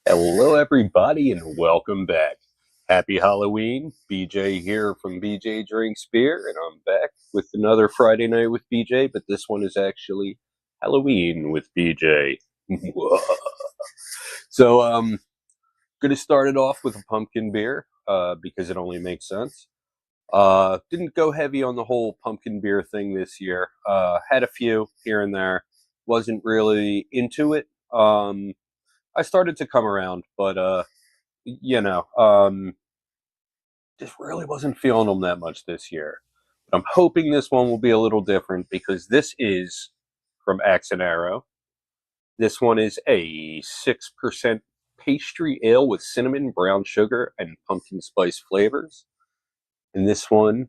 Hello, everybody, and welcome back. Happy Halloween. BJ here from BJ Drinks Beer, and I'm back with another Friday night with BJ, but this one is actually Halloween with BJ. So, gonna start it off with a pumpkin beer, because it only makes sense. Didn't go heavy on the whole pumpkin beer thing this year. Had a few here and there. Wasn't really into it. I started to come around, but you know, just really wasn't feeling them that much this year. But I'm hoping this one will be a little different because this is from Axe and Arrow. This one is a 6% pastry ale with cinnamon, brown sugar, and pumpkin spice flavors. And this one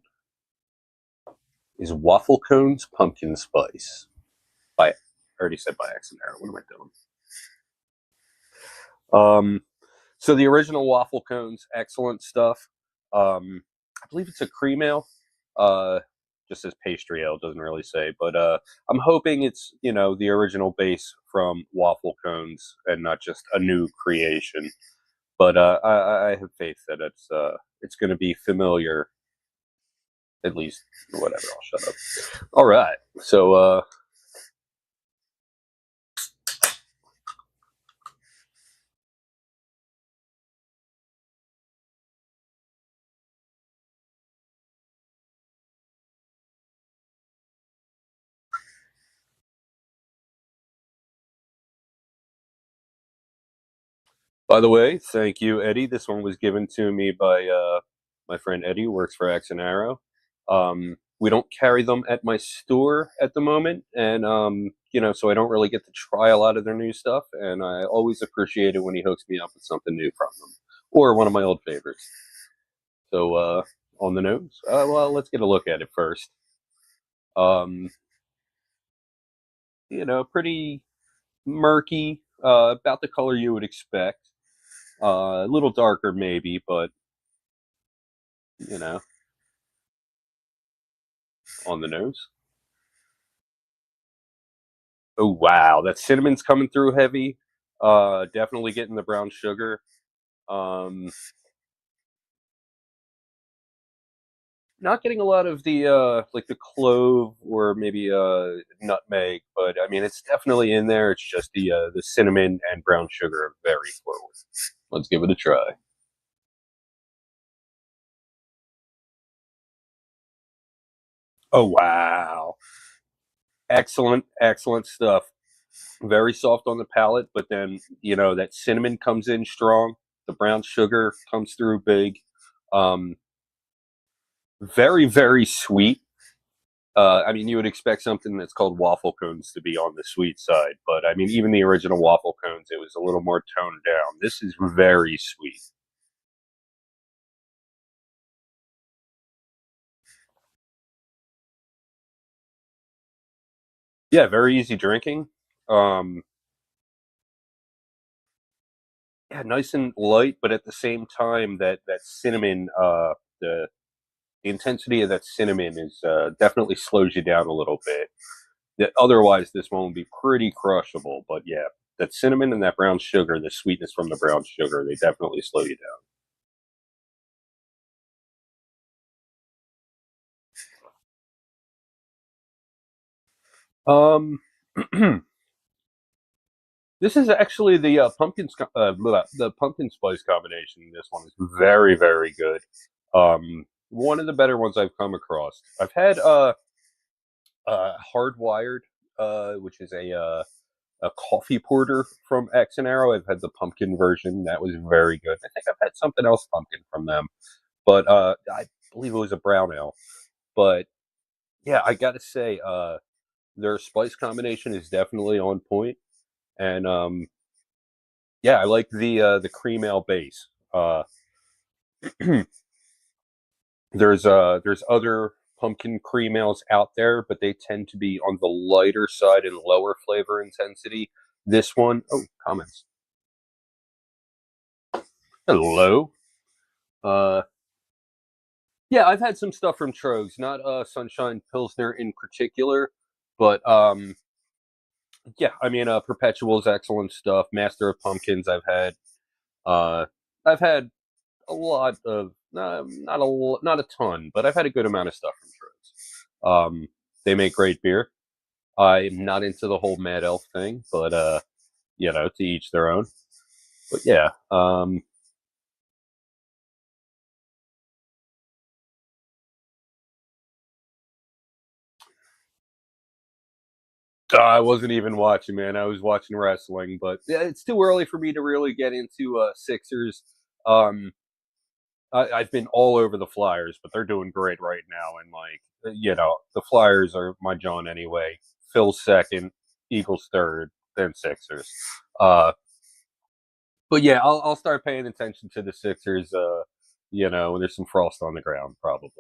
is Waffle Cones Pumpkin Spice. I already said by Axe and Arrow. What am I doing? So the original waffle cones, excellent stuff. I believe it's a cream ale. Just as pastry ale, doesn't really say, but I'm hoping it's the original base from waffle cones and not just a new creation. But I have faith that it's going to be familiar, at least. Whatever, I'll shut up. All right, so by the way, thank you, Eddie. This one was given to me by my friend Eddie, who works for Axe and Arrow. We don't carry them at my store at the moment, and so I don't really get to try a lot of their new stuff. And I always appreciate it when he hooks me up with something new from them, or one of my old favorites. So on the nose, well, let's get a look at it first. Um, pretty murky, about the color you would expect. A little darker maybe, but you know, on the nose. Oh wow, that cinnamon's coming through heavy. Definitely getting the brown sugar. Um, Not getting a lot of the like the clove or maybe nutmeg, but I mean it's definitely in there. It's just the cinnamon and brown sugar are very forward. Let's give it a try. Oh wow, excellent, excellent stuff. Very soft on the palate, but then that cinnamon comes in strong. The brown sugar comes through big. Um, Very, very sweet. I mean, you would expect something that's called waffle cones to be on the sweet side, but I mean, even the original waffle cones, it was a little more toned down. This is very sweet. Yeah, very easy drinking. Um, yeah, nice and light, but at the same time, that cinnamon, the intensity of that cinnamon is definitely slows you down a little bit. Otherwise, this one would be pretty crushable. But yeah, that cinnamon and that brown sugar, the sweetness from the brown sugar, they definitely slow you down. This is actually the the pumpkin spice combination. This one is very, very good. One of the better ones I've come across. I've had Hardwired, which is a coffee porter from X and Arrow. I've had the pumpkin version. That was very good. I think I've had something else pumpkin from them, but I believe it was a brown ale. But yeah, I got to say, their spice combination is definitely on point, and yeah, I like the cream ale base. There's other pumpkin cream ales out there, but they tend to be on the lighter side and lower flavor intensity. This one, oh, comments. Hello. Uh, yeah, I've had some stuff from Trogs, not Sunshine Pilsner in particular, but yeah, I mean, Perpetual's excellent stuff. Master of Pumpkins, I've had. I've had a lot of not a ton, but I've had a good amount of stuff from Trodes. They make great beer. I'm not into the whole Mad Elf thing, but to each their own. But yeah, I wasn't even watching, man. I was watching wrestling, but yeah, it's too early for me to really get into Sixers. Um, I've been all over the Flyers, but they're doing great right now. And the Flyers are my John anyway. Phil's second, Eagles third, then Sixers. Uh, but yeah, I'll start paying attention to the Sixers. When there's some frost on the ground, probably.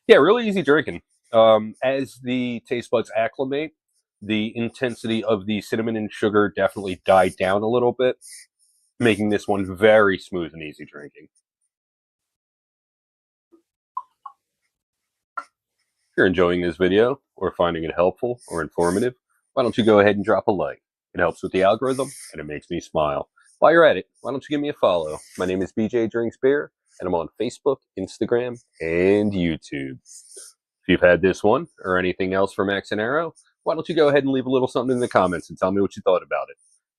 Yeah, really easy drinking. As the taste buds acclimate, the intensity of the cinnamon and sugar definitely died down a little bit, making this one very smooth and easy drinking. If you're enjoying this video or finding it helpful or informative, why don't you go ahead and drop a like? It helps with the algorithm and it makes me smile. While you're at it, why don't you give me a follow? My name is BJ Drinks Beer, and I'm on Facebook, Instagram, and YouTube. If you've had this one or anything else from X and Arrow, why don't you go ahead and leave a little something in the comments and tell me what you thought about it?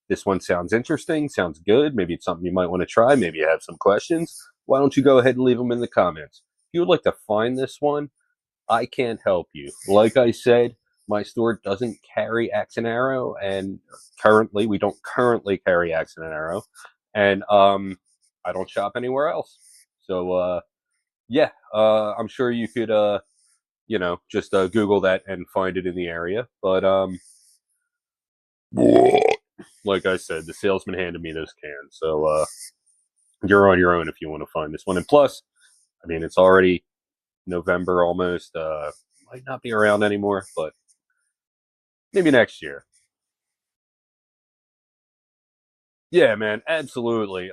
This one sounds interesting, sounds good. Maybe it's something you might want to try. Maybe you have some questions. Why don't you go ahead and leave them in the comments? If you would like to find this one, I can't help you. Like I said, my store doesn't carry Axe and Arrow, and currently we don't currently carry Axe and Arrow, and I don't shop anywhere else. So yeah, I'm sure you could just Google that and find it in the area. But like I said, the salesman handed me this can, so you're on your own if you want to find this one. And plus, I mean, it's already November almost. Might not be around anymore, but maybe next year. Yeah, man, absolutely.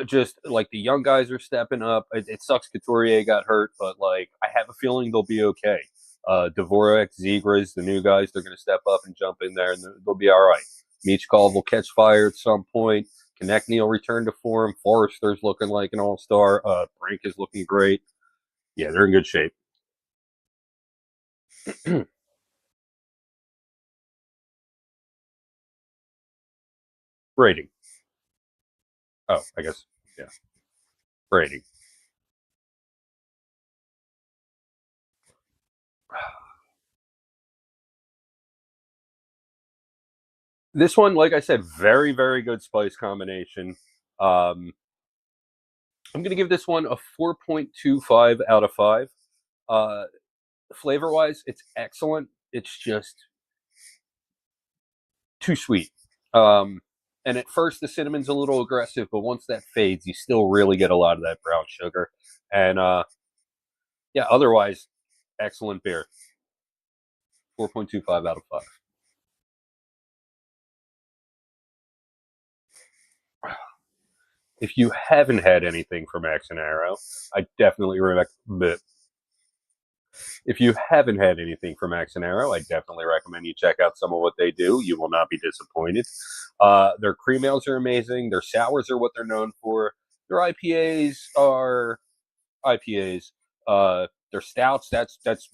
Just like the young guys are stepping up. It sucks Couturier got hurt, but like I have a feeling they'll be okay. Dvorak, Zegras, the new guys, they're going to step up and jump in there, and they'll be all right. Michkov will catch fire at some point. Konechny will return to form. Forrester's looking like an all-star. Brink is looking great. Yeah, they're in good shape. Rating. Oh, I guess. Yeah. Rating. This one, like I said, very, very good spice combination. Um, I'm going to give this one a 4.25 out of 5. Uh, Flavor wise, it's excellent. It's just too sweet. Um, and at first, the cinnamon's a little aggressive, but once that fades, you still really get a lot of that brown sugar. And yeah, otherwise, excellent beer. 4.25 out of 5. If you haven't had anything from Axe and Arrow, I definitely recommend. If you haven't had anything from Axe and Arrow, I definitely recommend you check out some of what they do. You will not be disappointed. Their cream ales are amazing. Their sours are what they're known for. Their IPAs are IPAs. Their stouts, that's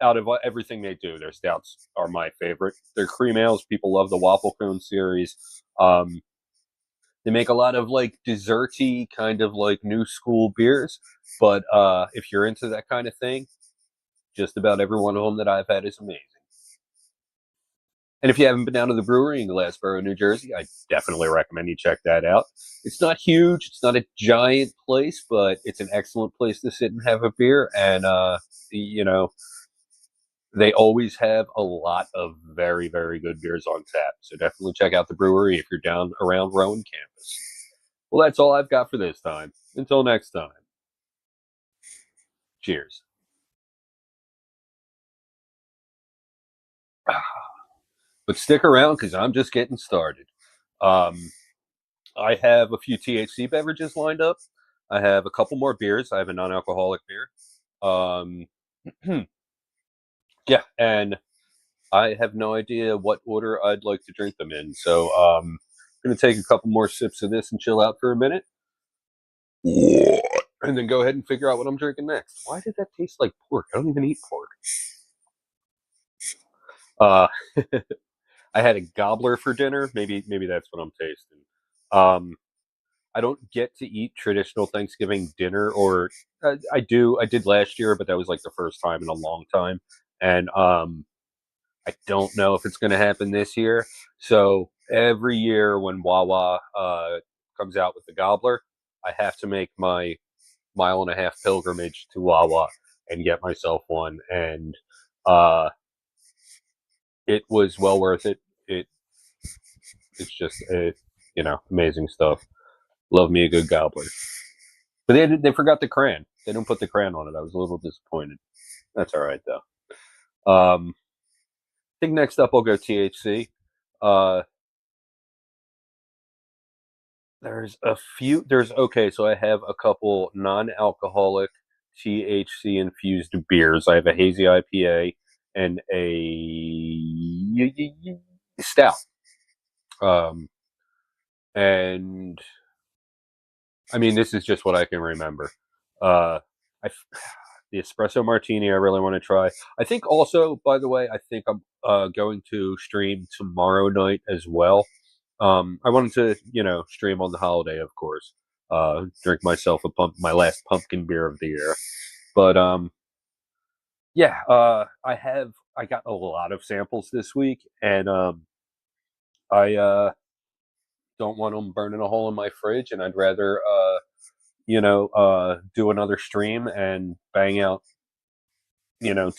out of everything they do. Their stouts are my favorite. Their cream ales, people love the waffle cone series. They make a lot of like desserty kind of like new school beers, but if you're into that kind of thing, just about every one of them that I've had is amazing. And if you haven't been down to the brewery in Glassboro, New Jersey, I definitely recommend you check that out. It's not huge, it's not a giant place, but it's an excellent place to sit and have a beer. And, they always have a lot of very, very good beers on tap. So definitely check out the brewery if you're down around Rowan campus. Well, that's all I've got for this time. Until next time, cheers. But stick around because I'm just getting started. Um, I have a few THC beverages lined up. I have a couple more beers. I have a non-alcoholic beer. Um, Yeah, and I have no idea what order I'd like to drink them in. So I'm going to take a couple more sips of this and chill out for a minute. And then go ahead and figure out what I'm drinking next. Why did that taste like pork? I don't even eat pork. Uh, I had a gobbler for dinner. Maybe that's what I'm tasting. Um, I don't get to eat traditional Thanksgiving dinner, or I do. I did last year, but that was like the first time in a long time, and I don't know if it's going to happen this year. So every year when Wawa comes out with the gobbler, I have to make my mile-and-a-half pilgrimage to Wawa and get myself one, and uh, it was well worth it. It's just amazing stuff. Love me a good gobbler. But they forgot the cran. They don't put the cran on it. I was a little disappointed. That's all right though. I think next up I'll go THC. Uh, there's a few. There's okay. So I have a couple non-alcoholic THC infused beers. I have a hazy IPA and a stout. Um, and I mean, this is just what I can remember. Uh, I the espresso martini I really want to try. I think also, by the way, I think I'm going to stream tomorrow night as well. I wanted to, stream on the holiday, of course. Drink myself my last pumpkin beer of the year. But yeah, I got a lot of samples this week, and I don't want them burning a hole in my fridge, and I'd rather do another stream and bang out,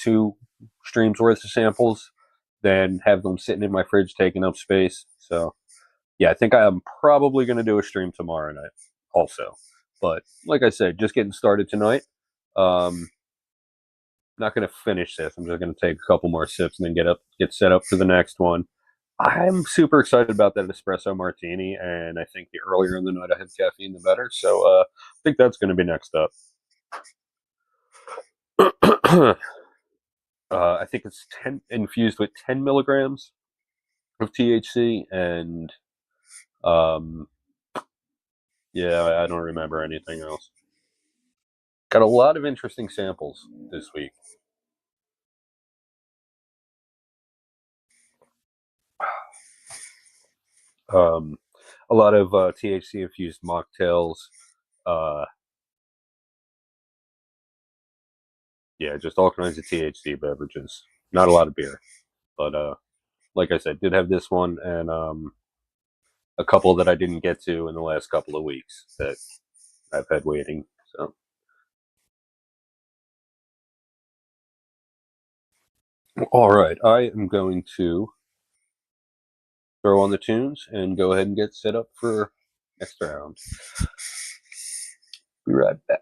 two streams worth of samples than have them sitting in my fridge taking up space. So yeah, I think I'm probably going to do a stream tomorrow night also. But like I said, just getting started tonight. Not going to finish this. I'm just going to take a couple more sips and then get set up for the next one. I'm super excited about that espresso martini, and I think the earlier in the night I have caffeine, the better. So I think that's going to be next up. I think it's infused with 10 milligrams of THC, and yeah, I don't remember anything else. Got a lot of interesting samples this week. A lot of THC infused mocktails. Uh, yeah, just all kinds of THC beverages. Not a lot of beer, but like I said, did have this one and a couple that I didn't get to in the last couple of weeks that I've had waiting. So, all right, I am going to throw on the tunes and go ahead and get set up for next round. Be right back.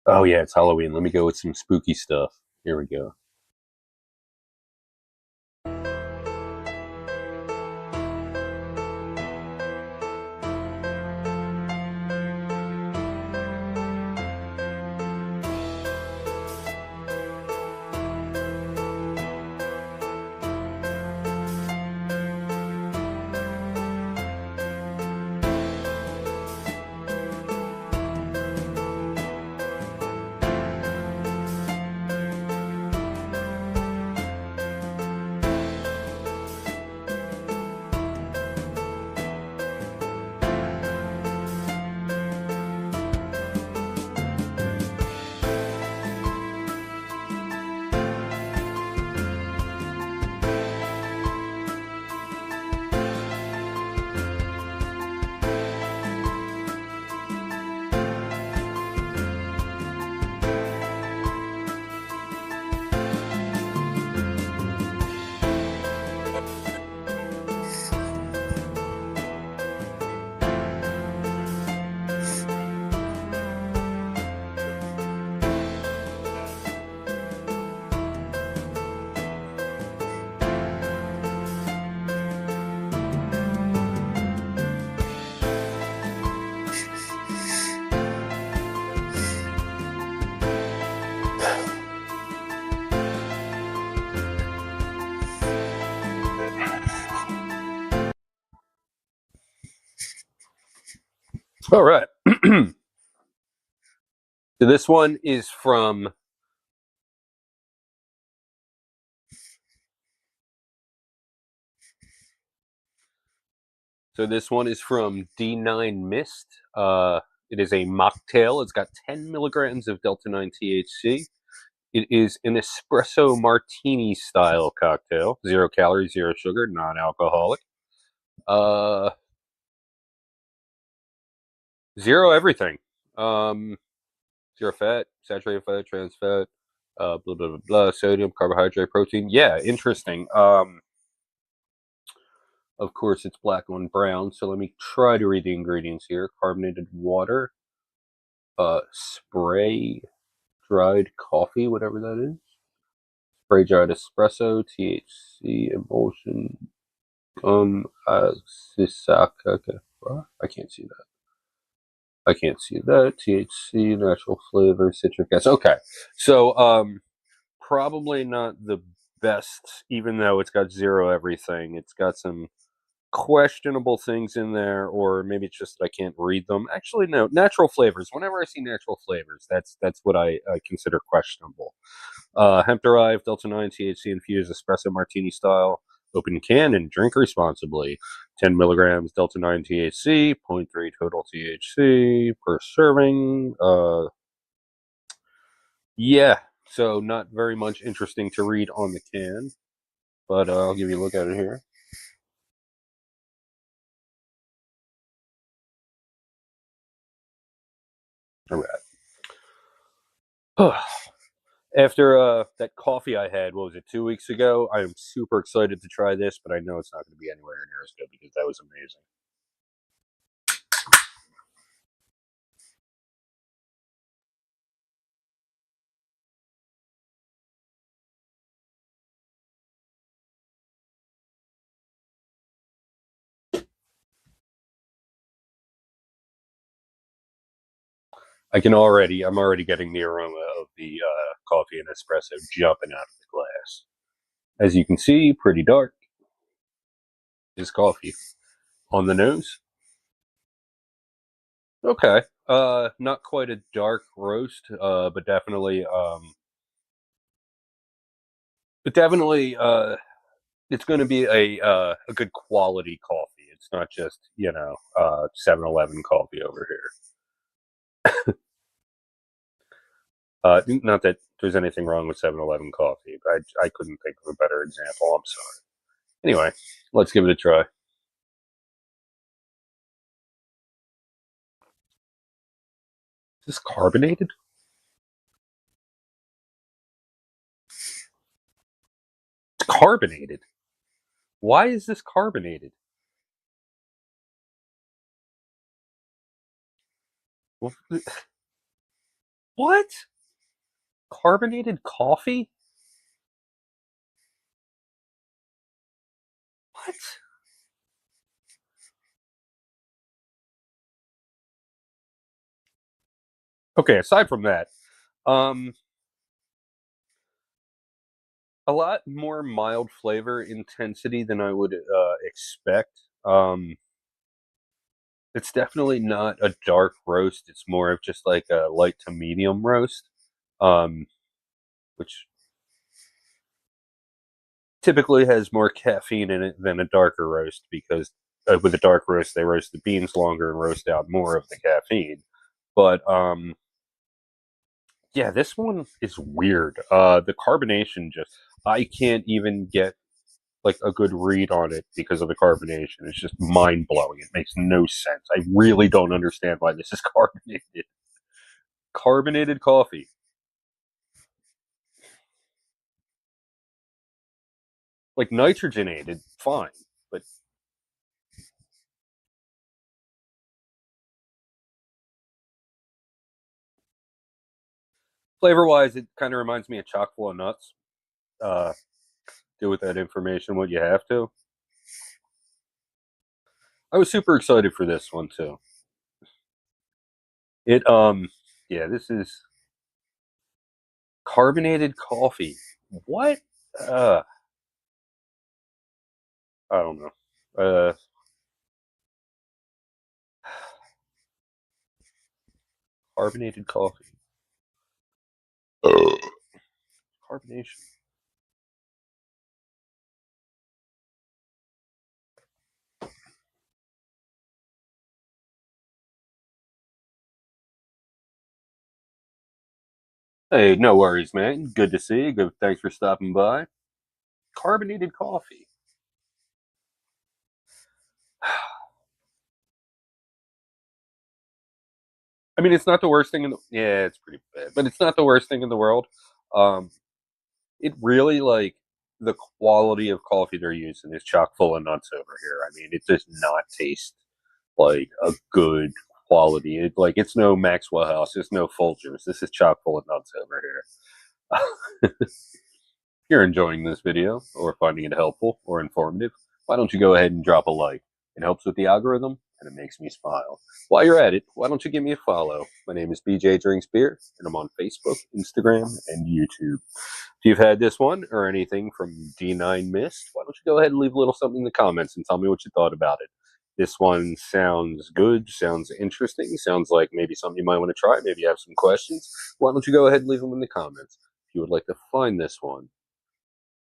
Oh yeah, it's Halloween. Let me go with some spooky stuff. Here we go. All right. So this one is from D9 Mist. It is a mocktail. It's got 10 milligrams of Delta 9 THC. It is an espresso martini style cocktail. 0 calories, 0 sugar, non-alcoholic. Zero everything. Zero fat, saturated fat, trans fat, blah blah blah blah. Sodium, carbohydrate, protein. Yeah, interesting. Of course, it's black on brown. So let me try to read the ingredients here: carbonated water, spray dried coffee, whatever that is. Spray dried espresso, THC emulsion, sisakaka. I can't see that. I can't see that. THC, natural flavor, citric acid. Okay, so probably not the best, even though it's got zero everything. It's got some questionable things in there, or maybe it's just that I can't read them. Actually, no. Natural flavors. Whenever I see natural flavors, that's what I consider questionable. Hemp derived Delta 9 THC infused espresso martini style. Open can and drink responsibly. 10 milligrams Delta 9 THC, zero point 0.3 total THC per serving. Yeah, so not very much interesting to read on the can, but I'll give you a look at it here. All right. After that coffee I had, what was it, 2 weeks ago? I am super excited to try this, but I know it's not going to be anywhere near as good because that was amazing. I'm already getting the aroma of the coffee and espresso jumping out of the glass. As you can see, pretty dark is coffee. On the nose, okay. Not quite a dark roast, but definitely, it's going to be a good quality coffee. It's not just 7-Eleven coffee over here. Not that there's anything wrong with 7-Eleven coffee. I couldn't think of a better example. I'm sorry. Anyway, let's give it a try. Is this carbonated? It's carbonated. Why is this carbonated? What? Carbonated coffee? What? Okay, aside from that, um, a lot more mild flavor intensity than I would expect. It's definitely not a dark roast. It's more of just like a light to medium roast, um, which typically has more caffeine in it than a darker roast because with a dark roast they roast the beans longer and roast out more of the caffeine. But yeah, this one is weird. The carbonation just I can't even get like a good read on it because of the carbonation. It's just mind blowing. It makes no sense. I really don't understand why this is carbonated. Carbonated coffee. Like nitrogenated, fine. But flavor wise, it kind of reminds me of chock full of nuts. Uh, do with that information what you have to. I was super excited for this one too. It yeah, this is carbonated coffee. What? Uh I don't know. Uh Carbonated coffee. Carbonation. Hey, no worries, man. Good to see you. Good. Thanks for stopping by. Carbonated coffee. I mean, it's not the worst thing in the. Yeah, it's pretty bad, but it's not the worst thing in the world. Um, it really like the quality of coffee they're using is chock full of nuts over here. I mean, it does not taste like a good quality. It's no Maxwell House. It's no Folgers. This is chock full of nuts over here. You're enjoying this video or finding it helpful or informative, why don't you go ahead and drop a like? It helps with the algorithm and it makes me smile. While you're at it, why don't you give me a follow? My name is BJ Drinks Beer and I'm on Facebook, Instagram, and YouTube. If you've had this one or anything from D9 Mist, why don't you go ahead and leave a little something in the comments and tell me what you thought about it. This one sounds good, sounds interesting, sounds like maybe something you might want to try. Maybe you have some questions. Why don't you go ahead and leave them in the comments? If you would like to find this one,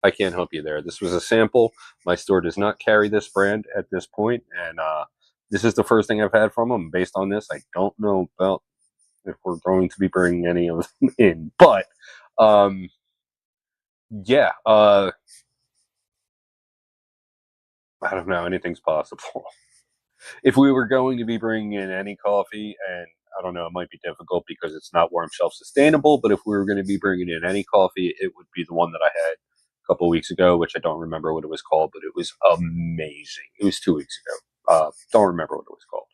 I can't help you there. This was a sample. My store does not carry this brand at this point, and this is the first thing I've had from them. Based on this, I don't know about if we're going to be bringing any of them in, but yeah, I don't know. Anything's possible. If we were going to be bringing in any coffee, and I don't know, it might be difficult because it's not warm shelf sustainable, but if we were going to be bringing in any coffee, it would be the one that I had a couple weeks ago, which I don't remember what it was called, but it was amazing. It was 2 weeks ago. Don't remember what it was called.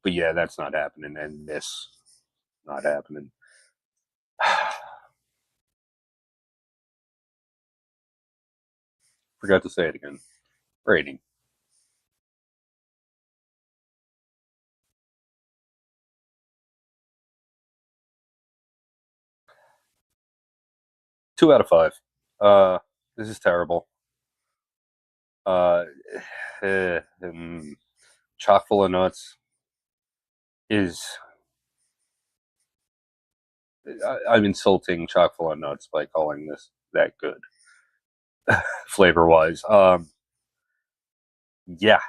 But yeah, that's not happening, and this not happening. Forgot to say it again. Rating. Two out of five. This is terrible. Uh, chock full of nuts is. I'm insulting chock full of nuts by calling this that good, flavor wise. Yeah.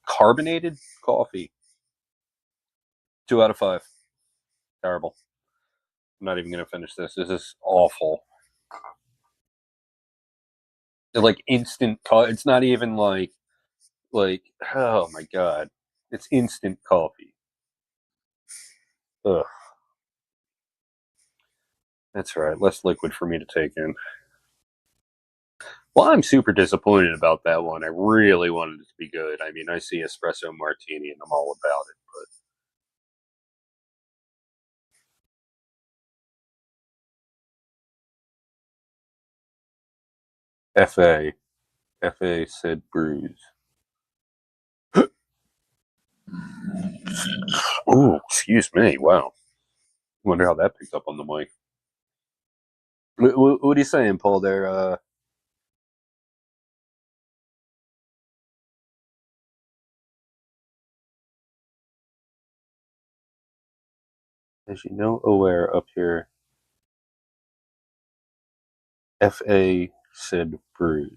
Carbonated coffee. 2 out of 5. Terrible. I'm not even gonna finish this. This is awful. It's like instant. It's not even like. Oh my god. It's instant coffee. Ugh. That's right. Less liquid for me to take in. Well, I'm super disappointed about that one. I really wanted it to be good. I mean, I see espresso martini and I'm all about it, but FA said bruise. Ooh, excuse me. Wow. Wonder how that picked up on the mic. What are you saying, Paul? There. As you know, aware up here. FA said bruise.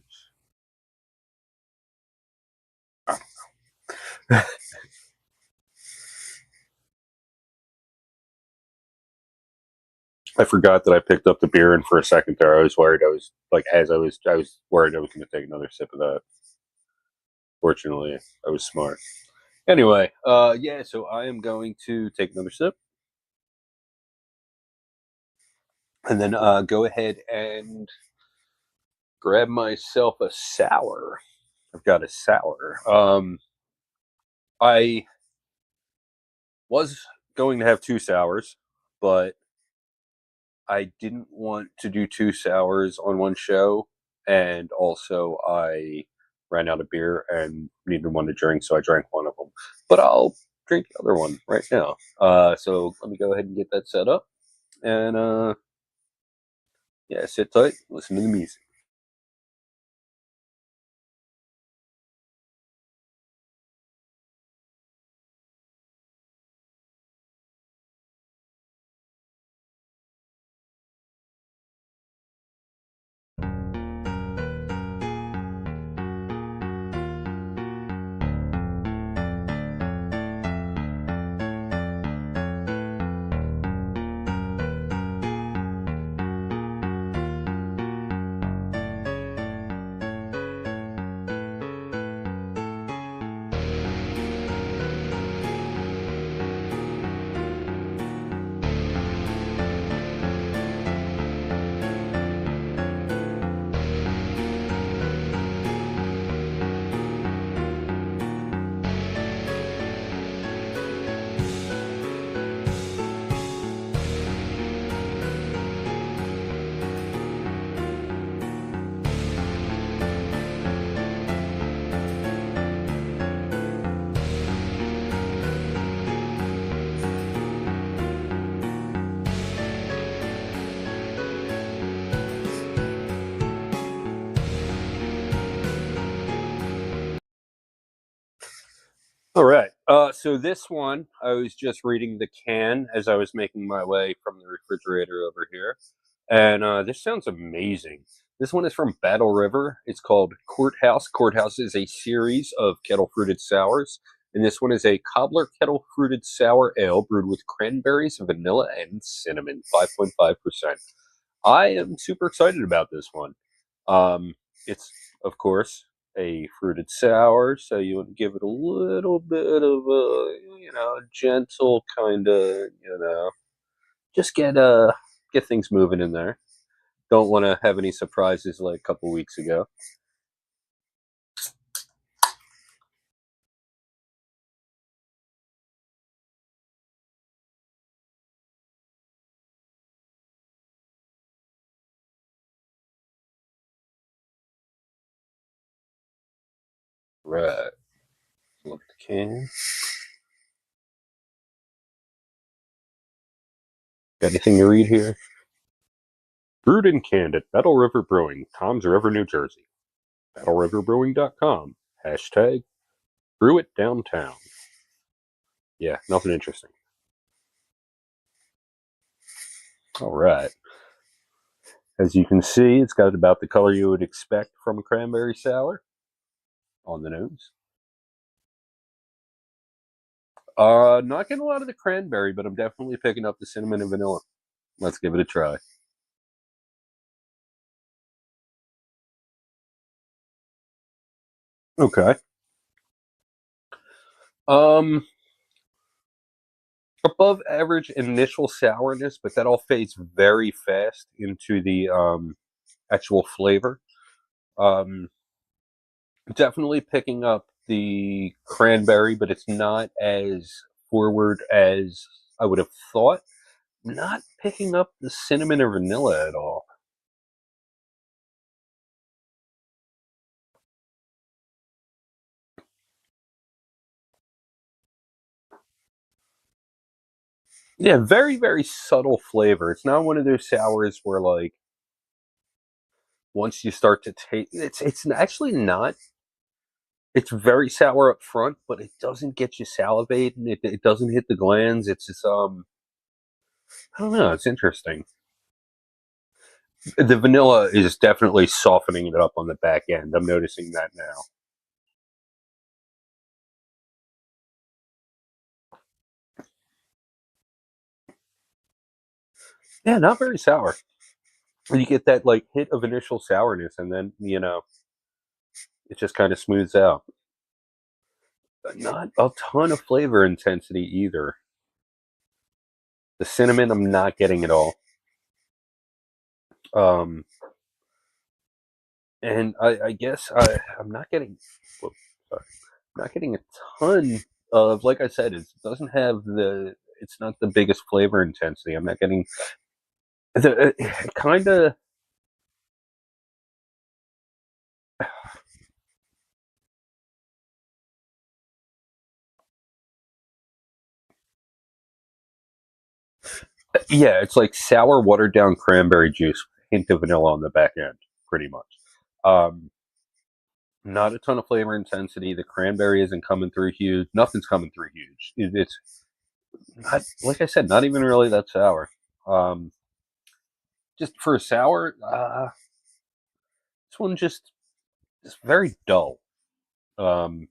I forgot that I picked up the beer, and for a second there, I was worried. I was like, I was worried I was going to take another sip of that. Fortunately, I was smart. Anyway, yeah. So I am going to take another sip, and then go ahead and grab myself a sour. I've got a sour. I was going to have two sours, but I didn't want to do two sours on one show, and also I ran out of beer and needed one to drink, so I drank one of them. But I'll drink the other one right now. So let me go ahead and get that set up, and yeah, sit tight, listen to the music. All right. So this one, I was just reading the can as I was making my way from the refrigerator over here, and this sounds amazing. This one is from Battle River. It's called Courthouse. Courthouse is a series of kettle fruited sours, and this one is a cobbler kettle fruited sour ale brewed with cranberries, vanilla, and cinnamon. 5.5%. I am super excited about this one. It's of course a fruited sour, so you want to give it a little bit of a gentle kind of just get things moving in there. Don't want to have any surprises like a couple weeks ago. Right. Look at the can. Got anything to read here? Brewed and canned at Battle River Brewing, Toms River, New Jersey. BattleRiverBrewing.com. Hashtag brew it downtown. Yeah, nothing interesting. All right. As you can see, it's got about the color you would expect from a cranberry sour on the nose. Not getting a lot of the cranberry, but I'm definitely picking up the cinnamon and vanilla. Let's give it a try. Okay. Um, Above average initial sourness, but that all fades very fast into the actual flavor. Um, Definitely picking up the cranberry, but it's not as forward as I would have thought. Not picking up the cinnamon or vanilla at all. Yeah, very, very subtle flavor. It's not one of those sours where like once you start to taste it's actually not. It's very sour up front, but it doesn't get you salivating. It doesn't hit the glands. It's just I don't know, it's interesting. The vanilla is definitely softening it up on the back end. I'm noticing that now. Yeah, not very sour. You get that like hit of initial sourness and then, it just kind of smooths out. But not a ton of flavor intensity either. The cinnamon, I'm not getting at all. Um, and I guess I'm not getting, whoops, sorry, I'm not getting a ton of, like I said, it doesn't have it's not the biggest flavor intensity. I'm not getting the kind of, yeah, it's like sour, watered down cranberry juice, hint of vanilla on the back end, pretty much. Um, Not a ton of flavor intensity. The cranberry isn't coming through huge. Nothing's coming through huge. It's not, like I said, not even really that sour. Um, just for a sour, this one just very dull. Um,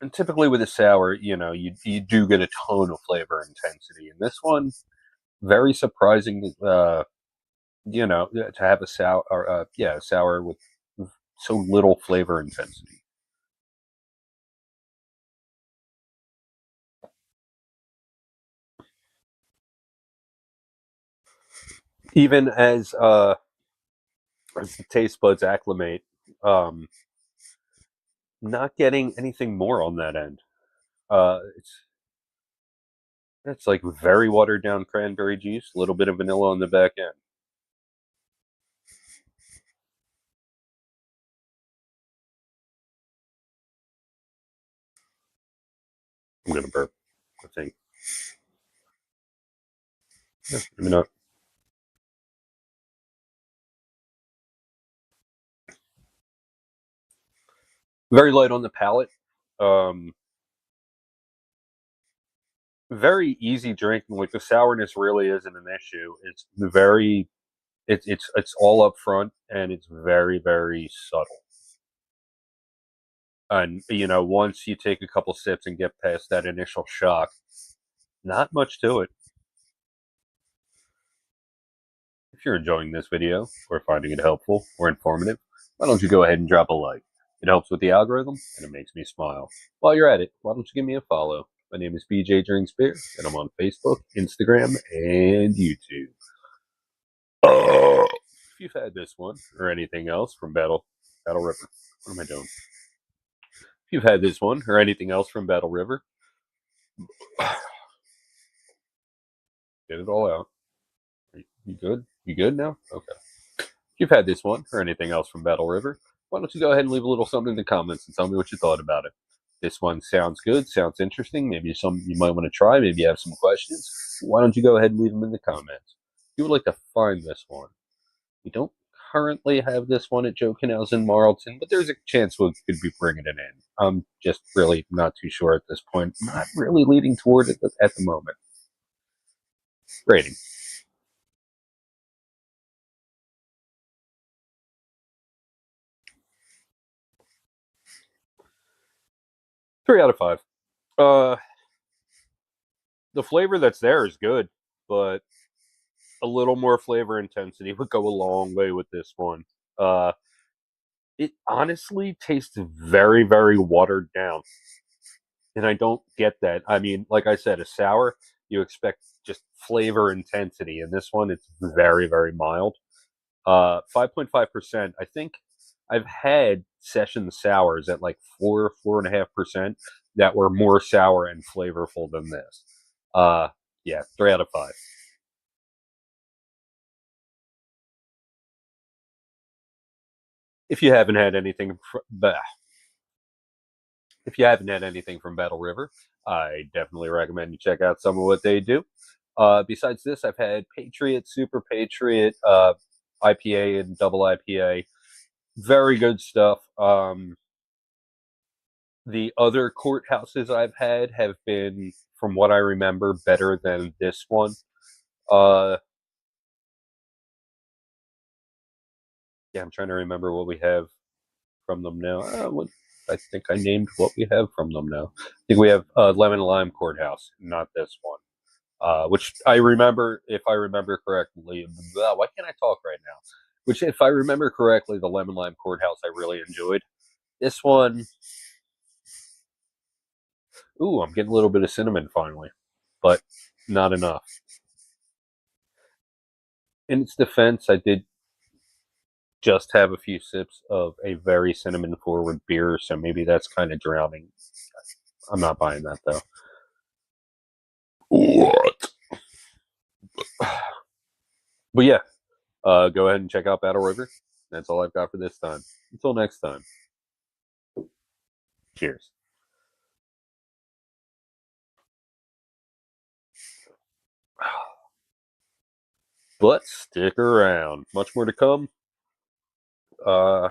and typically with a sour, you do get a ton of flavor intensity. And this one, very surprising. To have a sour, or yeah, a sour with so little flavor intensity. Even as the taste buds acclimate, um, not getting anything more on that end. It's like very watered down cranberry juice, a little bit of vanilla on the back end. I'm gonna burp. I think. Yeah, maybe not. Very light on the palate. Very easy drinking. Like the sourness really isn't an issue. It's very it's all up front and it's very very subtle. And once you take a couple sips and get past that initial shock, not much to it. If you're enjoying this video or finding it helpful or informative, why don't you go ahead and drop a like? It helps with the algorithm and it makes me smile. While you're at it, why don't you give me a follow? My name is BJ Drinks Beer, and I'm on Facebook, Instagram, and YouTube. If you've had this one or anything else from Battle River, what am I doing? If you've had this one or anything else from Battle River, get it all out. You good? You good now? Okay. If you've had this one or anything else from Battle River, why don't you go ahead and leave a little something in the comments and tell me what you thought about it. This one sounds good, sounds interesting. Maybe something you might want to try. Maybe you have some questions. Why don't you go ahead and leave them in the comments? If you would like to find this one, we don't currently have this one at Joe Canals in Marlton, but there's a chance we could be bringing it in. I'm just really not too sure at this point. Not really leading toward it at the moment. Rating. Three out of 5. The flavor that's there is good, but a little more flavor intensity would go a long way with this one. It honestly tastes very, very watered down. And I don't get that. I mean, like I said, a sour, you expect just flavor intensity. And this one, it's very, very mild. 5.5%. I think I've had session sours at like 4.5% that were more sour and flavorful than this. Yeah, 3 out of 5. If you haven't had anything, if you haven't had anything from Battle River, I definitely recommend you check out some of what they do. Besides this, I've had Patriot, Super Patriot, IPA, and double IPA. Very good stuff. The other courthouses I've had have been, from what I remember, better than this one. Yeah, I'm trying to remember what we have from them now. I think I named what we have from them now. I think we have Lemon Lime Courthouse, not this one. Which I remember, if I remember correctly, why can't I talk right now? Which, if I remember correctly, the Lemon Lime Courthouse I really enjoyed. This one, ooh, I'm getting a little bit of cinnamon finally, but not enough. In its defense, I did just have a few sips of a very cinnamon forward beer, so maybe that's kind of drowning. I'm not buying that though. What? But yeah, go ahead and check out Battle River. That's all I've got for this time. Until next time. Cheers. But stick around. Much more to come. I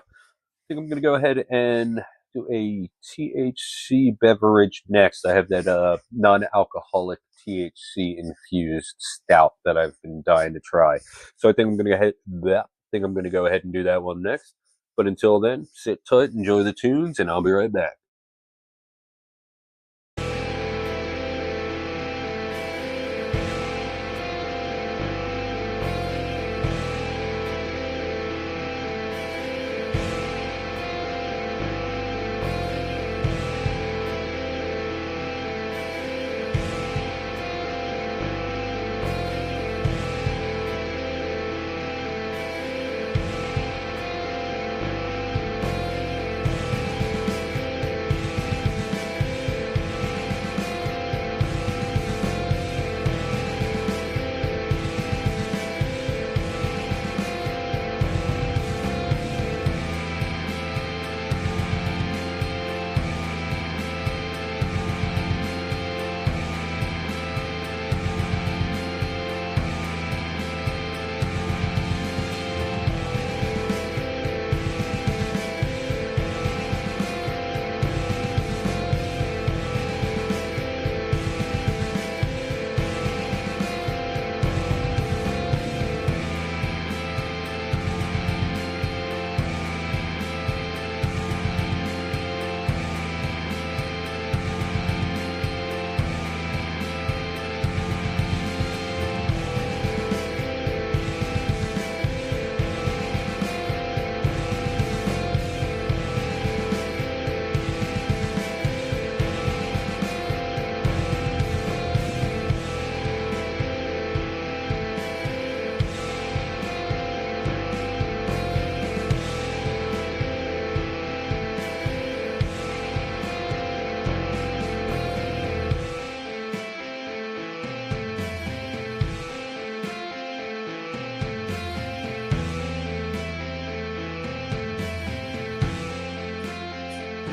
think I'm going to go ahead and do a THC beverage next. I have that non-alcoholic THC infused stout that I've been dying to try. So I think I'm going to go ahead and do that one next. But until then, sit tight, enjoy the tunes, and I'll be right back.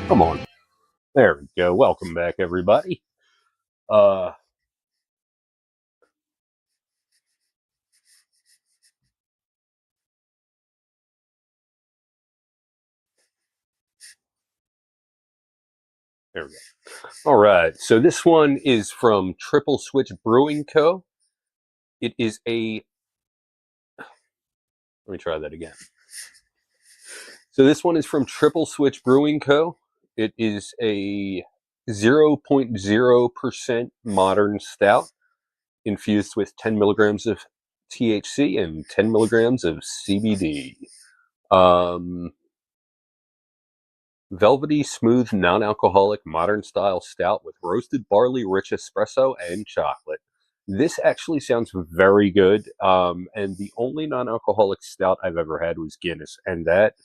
Come on. There we go. Welcome back, everybody. Uh, there we go. All right. So this one is from Triple Switch Brewing Co. It is a. Let me try that again. So this one is from Triple Switch Brewing Co. It is a 0.0% modern stout infused with 10 milligrams of THC and 10 milligrams of CBD. Um, Velvety, smooth, non-alcoholic, modern-style stout with roasted barley, rich espresso, and chocolate. This actually sounds very good. And the only non-alcoholic stout I've ever had was Guinness, and that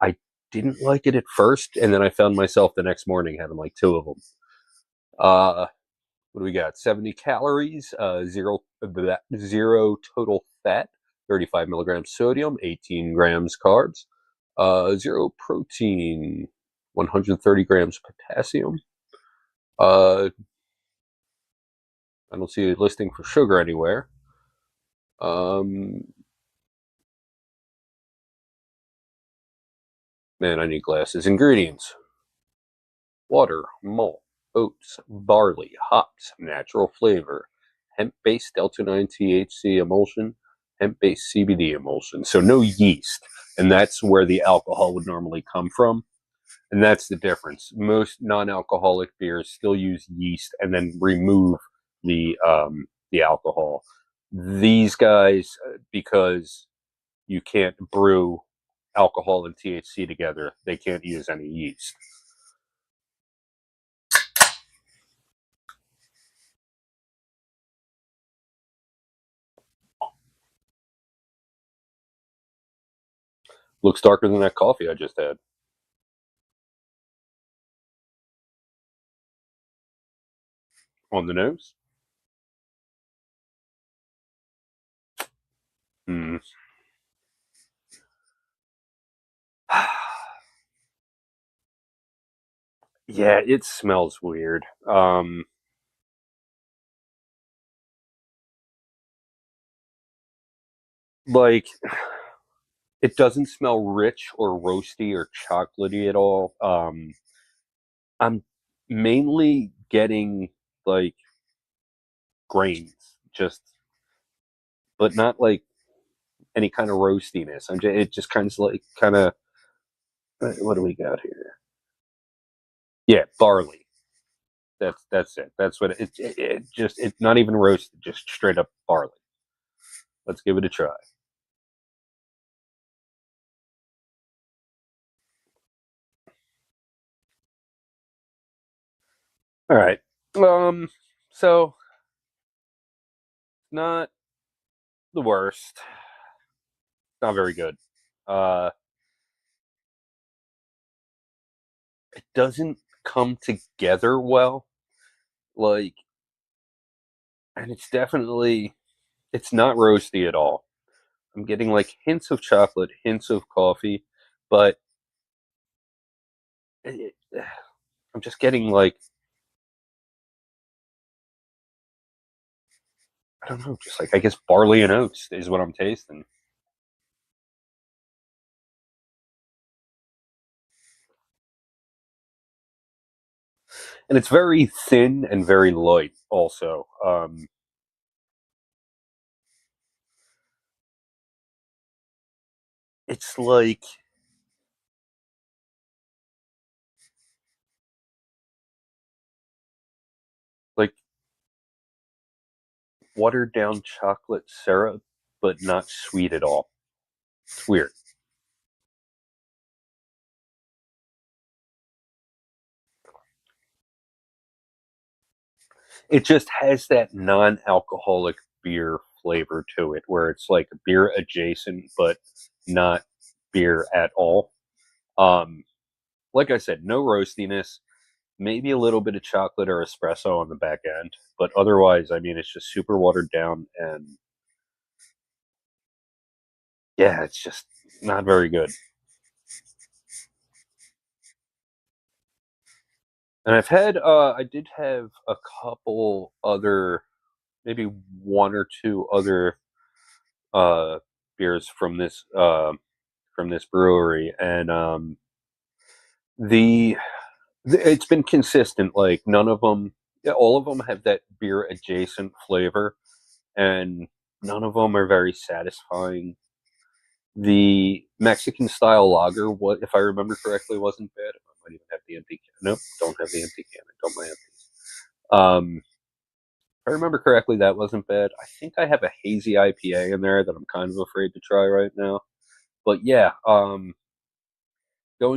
I didn't like it at first, and then I found myself the next morning having like two of them. What do we got? 70 calories, zero total fat, 35 milligrams sodium, 18 grams carbs, zero protein, 130 grams potassium. I don't see a listing for sugar anywhere. Man, I need glasses. Ingredients: water, malt, oats, barley, hops, natural flavor, hemp-based Delta-9 THC emulsion, hemp-based CBD emulsion. So no yeast, and that's where the alcohol would normally come from. And that's the difference. Most non-alcoholic beers still use yeast and then remove the alcohol. These guys, because you can't brew alcohol and THC together, they can't use any yeast. Looks darker than that coffee I just had. On the nose. Hmm. Yeah, it smells weird. Like it doesn't smell rich or roasty or chocolatey at all. I'm mainly getting like grains, just but not like any kind of roastiness. It just kind of like kind of what do we got here? Yeah, barley. That's it. That's what it just it's not even roasted, just straight up barley. Let's give it a try. All right. So not the worst. Not very good. Uh, it doesn't come together well. Like, and it's not roasty at all. I'm getting like hints of chocolate, hints of coffee, but it, I'm just getting like I don't know, just like I guess barley and oats is what I'm tasting, and it's very thin and very light. Also, it's like watered down chocolate syrup, but not sweet at all. It's weird. It just has that non-alcoholic beer flavor to it, where it's like beer adjacent, but not beer at all. Um, like I said, no roastiness, maybe a little bit of chocolate or espresso on the back end, but otherwise, I mean, it's just super watered down, and yeah, it's just not very good. And I did have a couple other, maybe one or two other uh, beers from this brewery, and the it's been consistent. Like none of them, yeah, all of them have that beer adjacent flavor, and none of them are very satisfying. The Mexican style lager, what if I remember correctly, wasn't bad. I might even have the empty can. Nope, don't have the empty can. I don't my empties. If I remember correctly, that wasn't bad. I think I have a hazy IPA in there that I'm kind of afraid to try right now. But yeah, going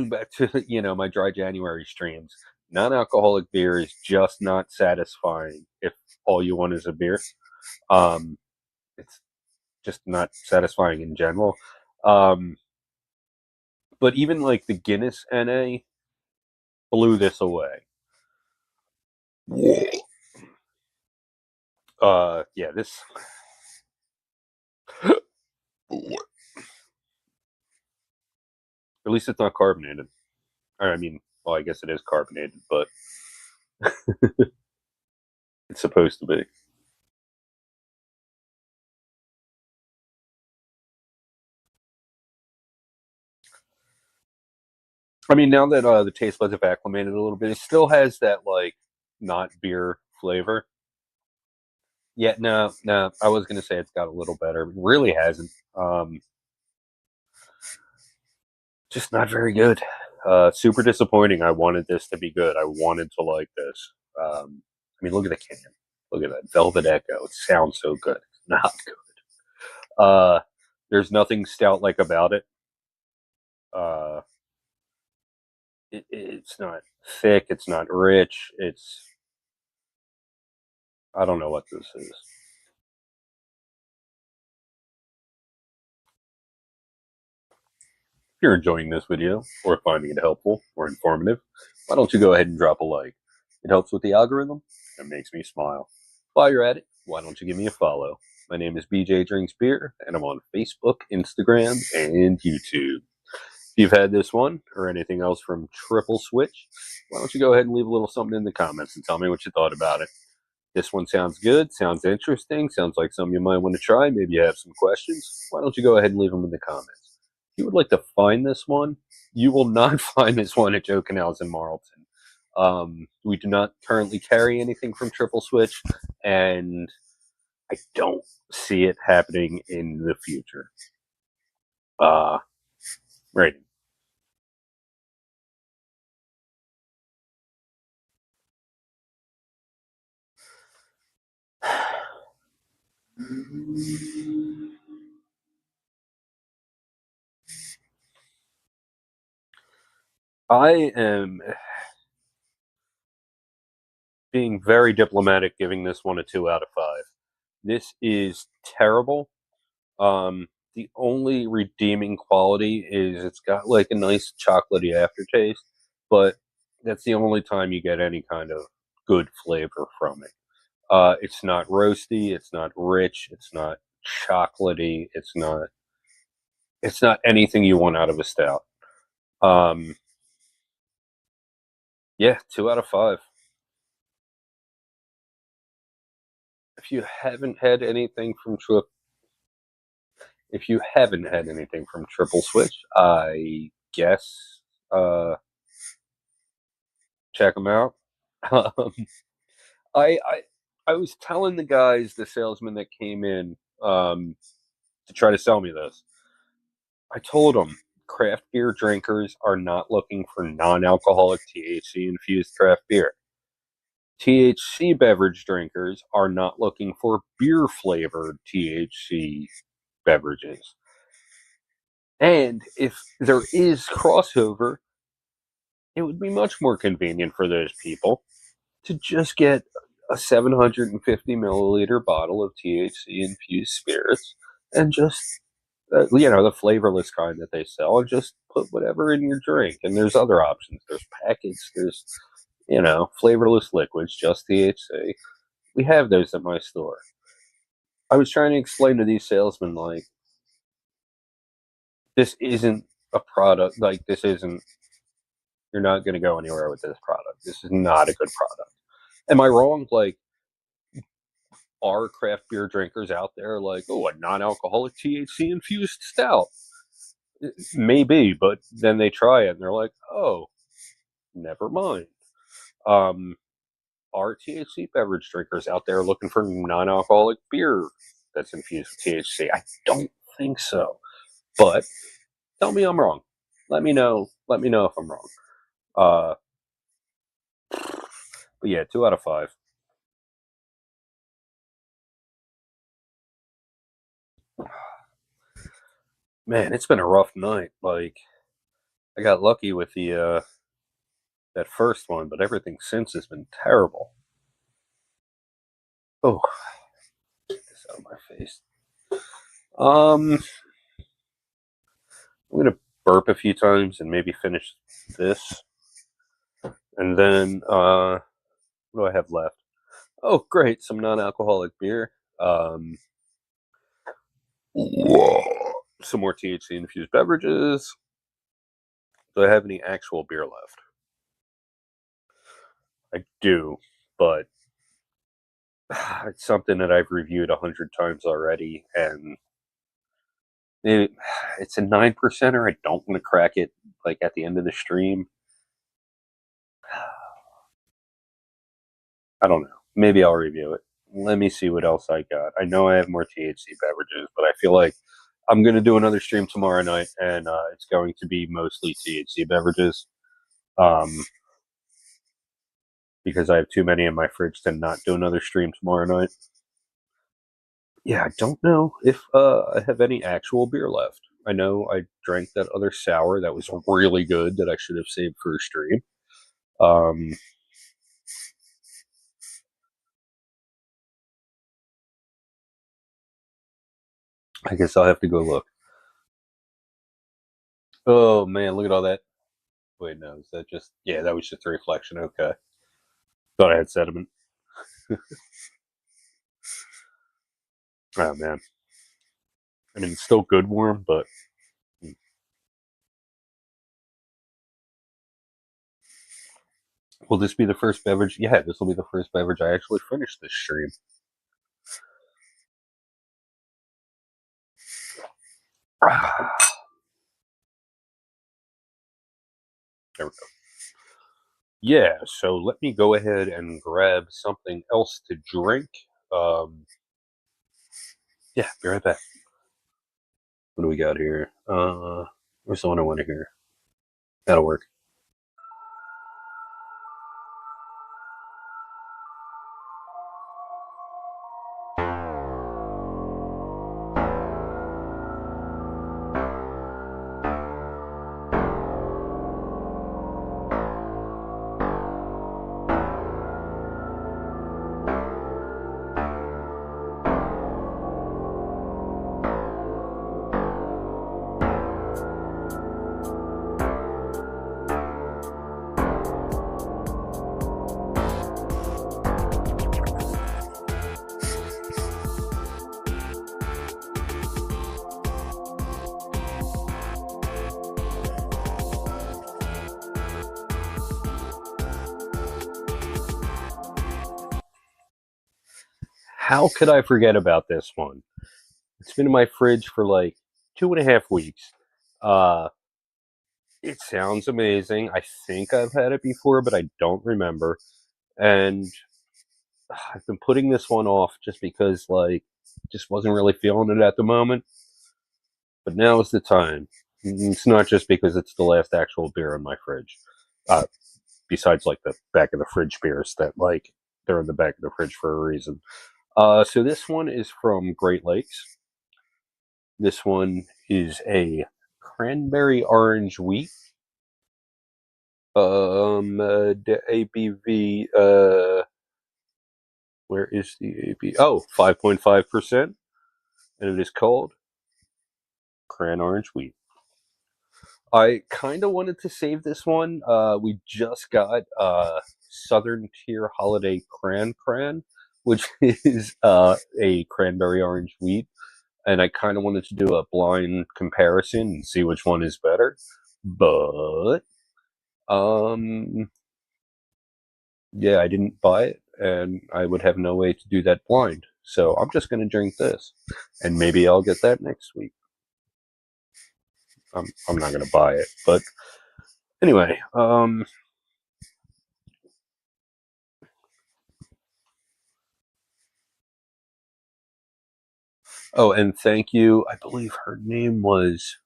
back to my dry January streams, non-alcoholic beer is just not satisfying if all you want is a beer. Um, it's just not satisfying in general. Um, but even like the Guinness NA blew this away. Yeah, this. At least it's not carbonated. I mean, well, I guess it is carbonated, but it's supposed to be. I mean, now that the taste buds have acclimated a little bit, it still has that like not beer flavor. Yeah, no, no. I was gonna say it's got a little better. It really hasn't. Just not very good. Super disappointing. I wanted this to be good. I wanted to like this. I mean, look at the can. Look at that Velvet Echo. It sounds so good. It's not good. There's nothing stout like about it. Uh, it's not thick. It's not rich. It's I don't know what this is. If you're enjoying this video or finding it helpful or informative, why don't you go ahead and drop a like? It helps with the algorithm and makes me smile. While you're at it, why don't you give me a follow? My name is BJ Drinks Beer, and I'm on Facebook, Instagram, and YouTube. If you've had this one or anything else from Triple Switch, why don't you go ahead and leave a little something in the comments and tell me what you thought about it. This one sounds good, sounds interesting, sounds like something you might want to try. Maybe you have some questions. Why don't you go ahead and leave them in the comments? If you would like to find this one, you will not find this one at Joe Canals in Marlton. We do not currently carry anything from Triple Switch, and I don't see it happening in the future. Right. I am being very diplomatic, giving this one a 2 out of 5. This is terrible. The only redeeming quality is it's got like a nice chocolatey aftertaste, but that's the only time you get any kind of good flavor from it. It's not roasty, it's not rich, it's not chocolatey, it's not anything you want out of a stout. Um, yeah, 2 out of 5. If you haven't had anything from if you haven't had anything from Triple Switch, I guess check them out. Um, I I was telling the guys, the salesman that came in to try to sell me this. I told them craft beer drinkers are not looking for non-alcoholic THC infused craft beer. THC beverage drinkers are not looking for beer flavored THC beverages. And if there is crossover, it would be much more convenient for those people to just get a 750 milliliter bottle of THC infused spirits and just, the flavorless kind that they sell, and just put whatever in your drink. And there's other options. There's packets, there's, flavorless liquids, just THC. We have those at my store. I was trying to explain to these salesmen, like, this isn't a product, like, this isn't You're not going to go anywhere with this product. This is not a good product. Am I wrong? Like, are craft beer drinkers out there like, oh, a non-alcoholic THC infused stout? Maybe, but then they try it and they're like, oh, never mind. Are THC beverage drinkers out there looking for non-alcoholic beer that's infused with THC? I don't think so. But tell me I'm wrong. Let me know. Let me know if I'm wrong. But yeah, 2 out of 5. Man, it's been a rough night. Like, I got lucky with the that first one, but everything since has been terrible. Oh, get this out of my face. I'm gonna burp a few times and maybe finish this, and then what do I have left? Oh, great, some non-alcoholic beer. Some more THC infused beverages. Do I have any actual beer left? I do, but it's something that I've reviewed 100 times already, and it's a 9%er. I don't want to crack it like at the end of the stream. I don't know. Maybe I'll review it. Let me see what else I got. I know I have more THC beverages, but I feel like I'm going to do another stream tomorrow night, and it's going to be mostly THC beverages. Because I have too many in my fridge to not do another stream tomorrow night. Yeah, I don't know if I have any actual beer left. I know I drank that other sour that was really good that I should have saved for a stream. I guess I'll have to go look. Oh man, look at all that. Wait, no, is that just... Yeah, that was just a reflection. Okay. Thought I had sediment. Oh man. I mean, it's still good warm, but... Will this be the first beverage? Yeah, this will be the first beverage I actually finish this stream. There we go. Yeah, so let me go ahead and grab something else to drink. Yeah, be right back. What do we got here? Where's the one I want to hear? That'll work. How could I forget about this one? It's been in my fridge for like 2.5 weeks. It sounds amazing. I think I've had it before, but I don't remember. And I've been putting this one off just because, like, just wasn't really feeling it at the moment. But now is the time. It's not just because it's the last actual beer in my fridge. Besides, like, the back of the fridge beers that, like, they're in the back of the fridge for a reason. So this one is from Great Lakes. This one is a cranberry orange wheat. The ABV, where is the ABV? Oh, 5.5%. And it is called Cran Orange Wheat. I kind of wanted to save this one. We just got Southern Tier Holiday Cran, which is a cranberry orange wheat. And I kind of wanted to do a blind comparison and see which one is better. But Yeah, I didn't buy it, and I would have no way to do that blind. So I'm just going to drink this, and maybe I'll get that next week. I'm not going to buy it, but anyway. Oh, and thank you. I believe her name was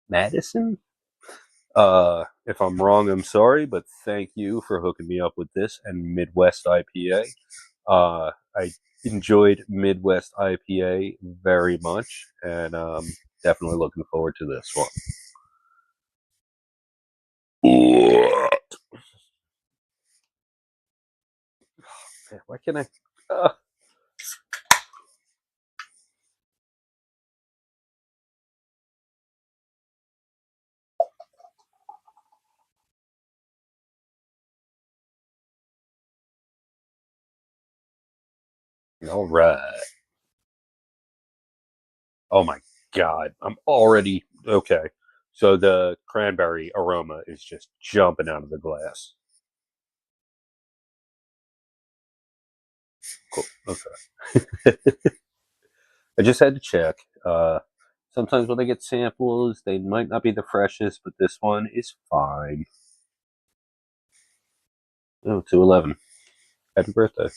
Madison. If I'm wrong, I'm sorry, but thank you for hooking me up with this and Midwest IPA. I enjoyed Midwest IPA very much, and definitely looking forward to this one. Why can't I? All right. Oh my god, I'm already okay. So the cranberry aroma is just jumping out of the glass. Cool. Okay. I just had to check. Sometimes when I get samples, they might not be the freshest, but this one is fine. Oh, 211. Happy birthday.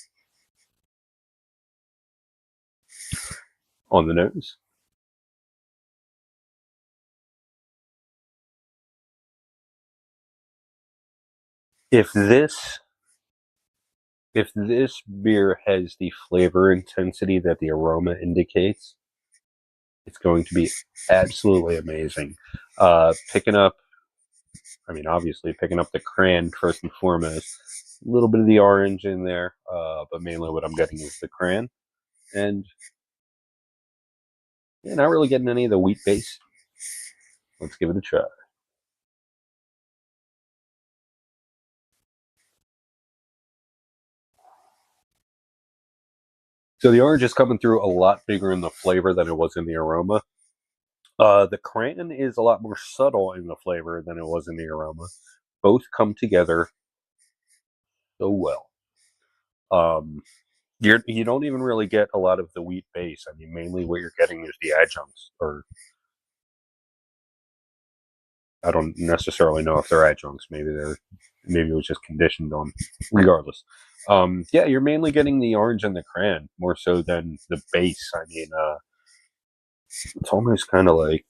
On the nose. If this if this beer has the flavor intensity that the aroma indicates, it's going to be absolutely amazing. Picking up, I mean, obviously picking up the cran first and foremost. A little bit of the orange in there, but mainly what I'm getting is the cran, and yeah, not really getting any of the wheat base. Let's give it a try. So the orange is coming through a lot bigger in the flavor than it was in the aroma. The cran is a lot more subtle in the flavor than it was in the aroma. Both come together so well. Um, you don't even really get a lot of the wheat base. I mean, mainly what you're getting is the adjuncts, or I don't necessarily know if they're adjuncts. Maybe it was just conditioned on. Regardless, yeah, you're mainly getting the orange and the cran more so than the base. I mean, it's almost kind of like,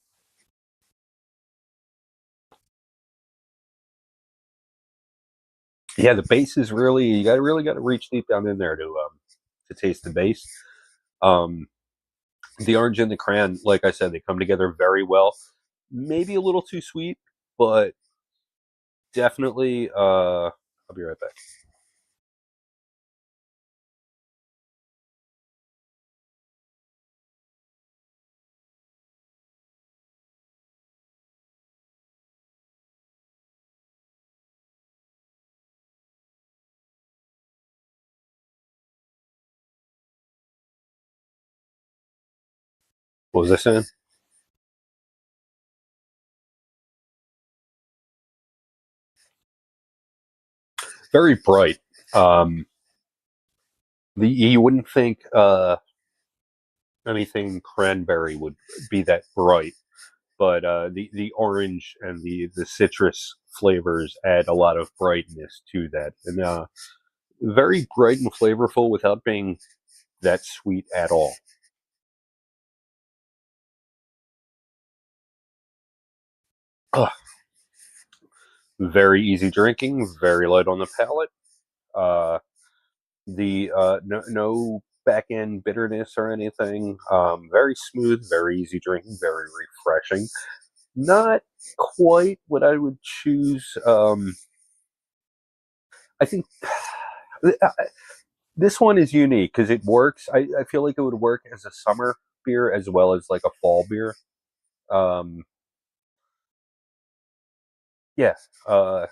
yeah, the base is really, you got really got to reach deep down in there to taste the base. Um, the orange and the cran, like I said, they come together very well. Maybe a little too sweet, but definitely. I'll be right back. What was I saying? Very bright. Um, you wouldn't think anything cranberry would be that bright, but the orange and the citrus flavors add a lot of brightness to that, and very bright and flavorful without being that sweet at all. Ugh. Very easy drinking, very light on the palate. Uh, the no back end bitterness or anything. Very smooth, very easy drinking, very refreshing. Not quite what I would choose. I think this one is unique because it works. I feel like it would work as a summer beer as well as like a fall beer. Um, yeah, uh,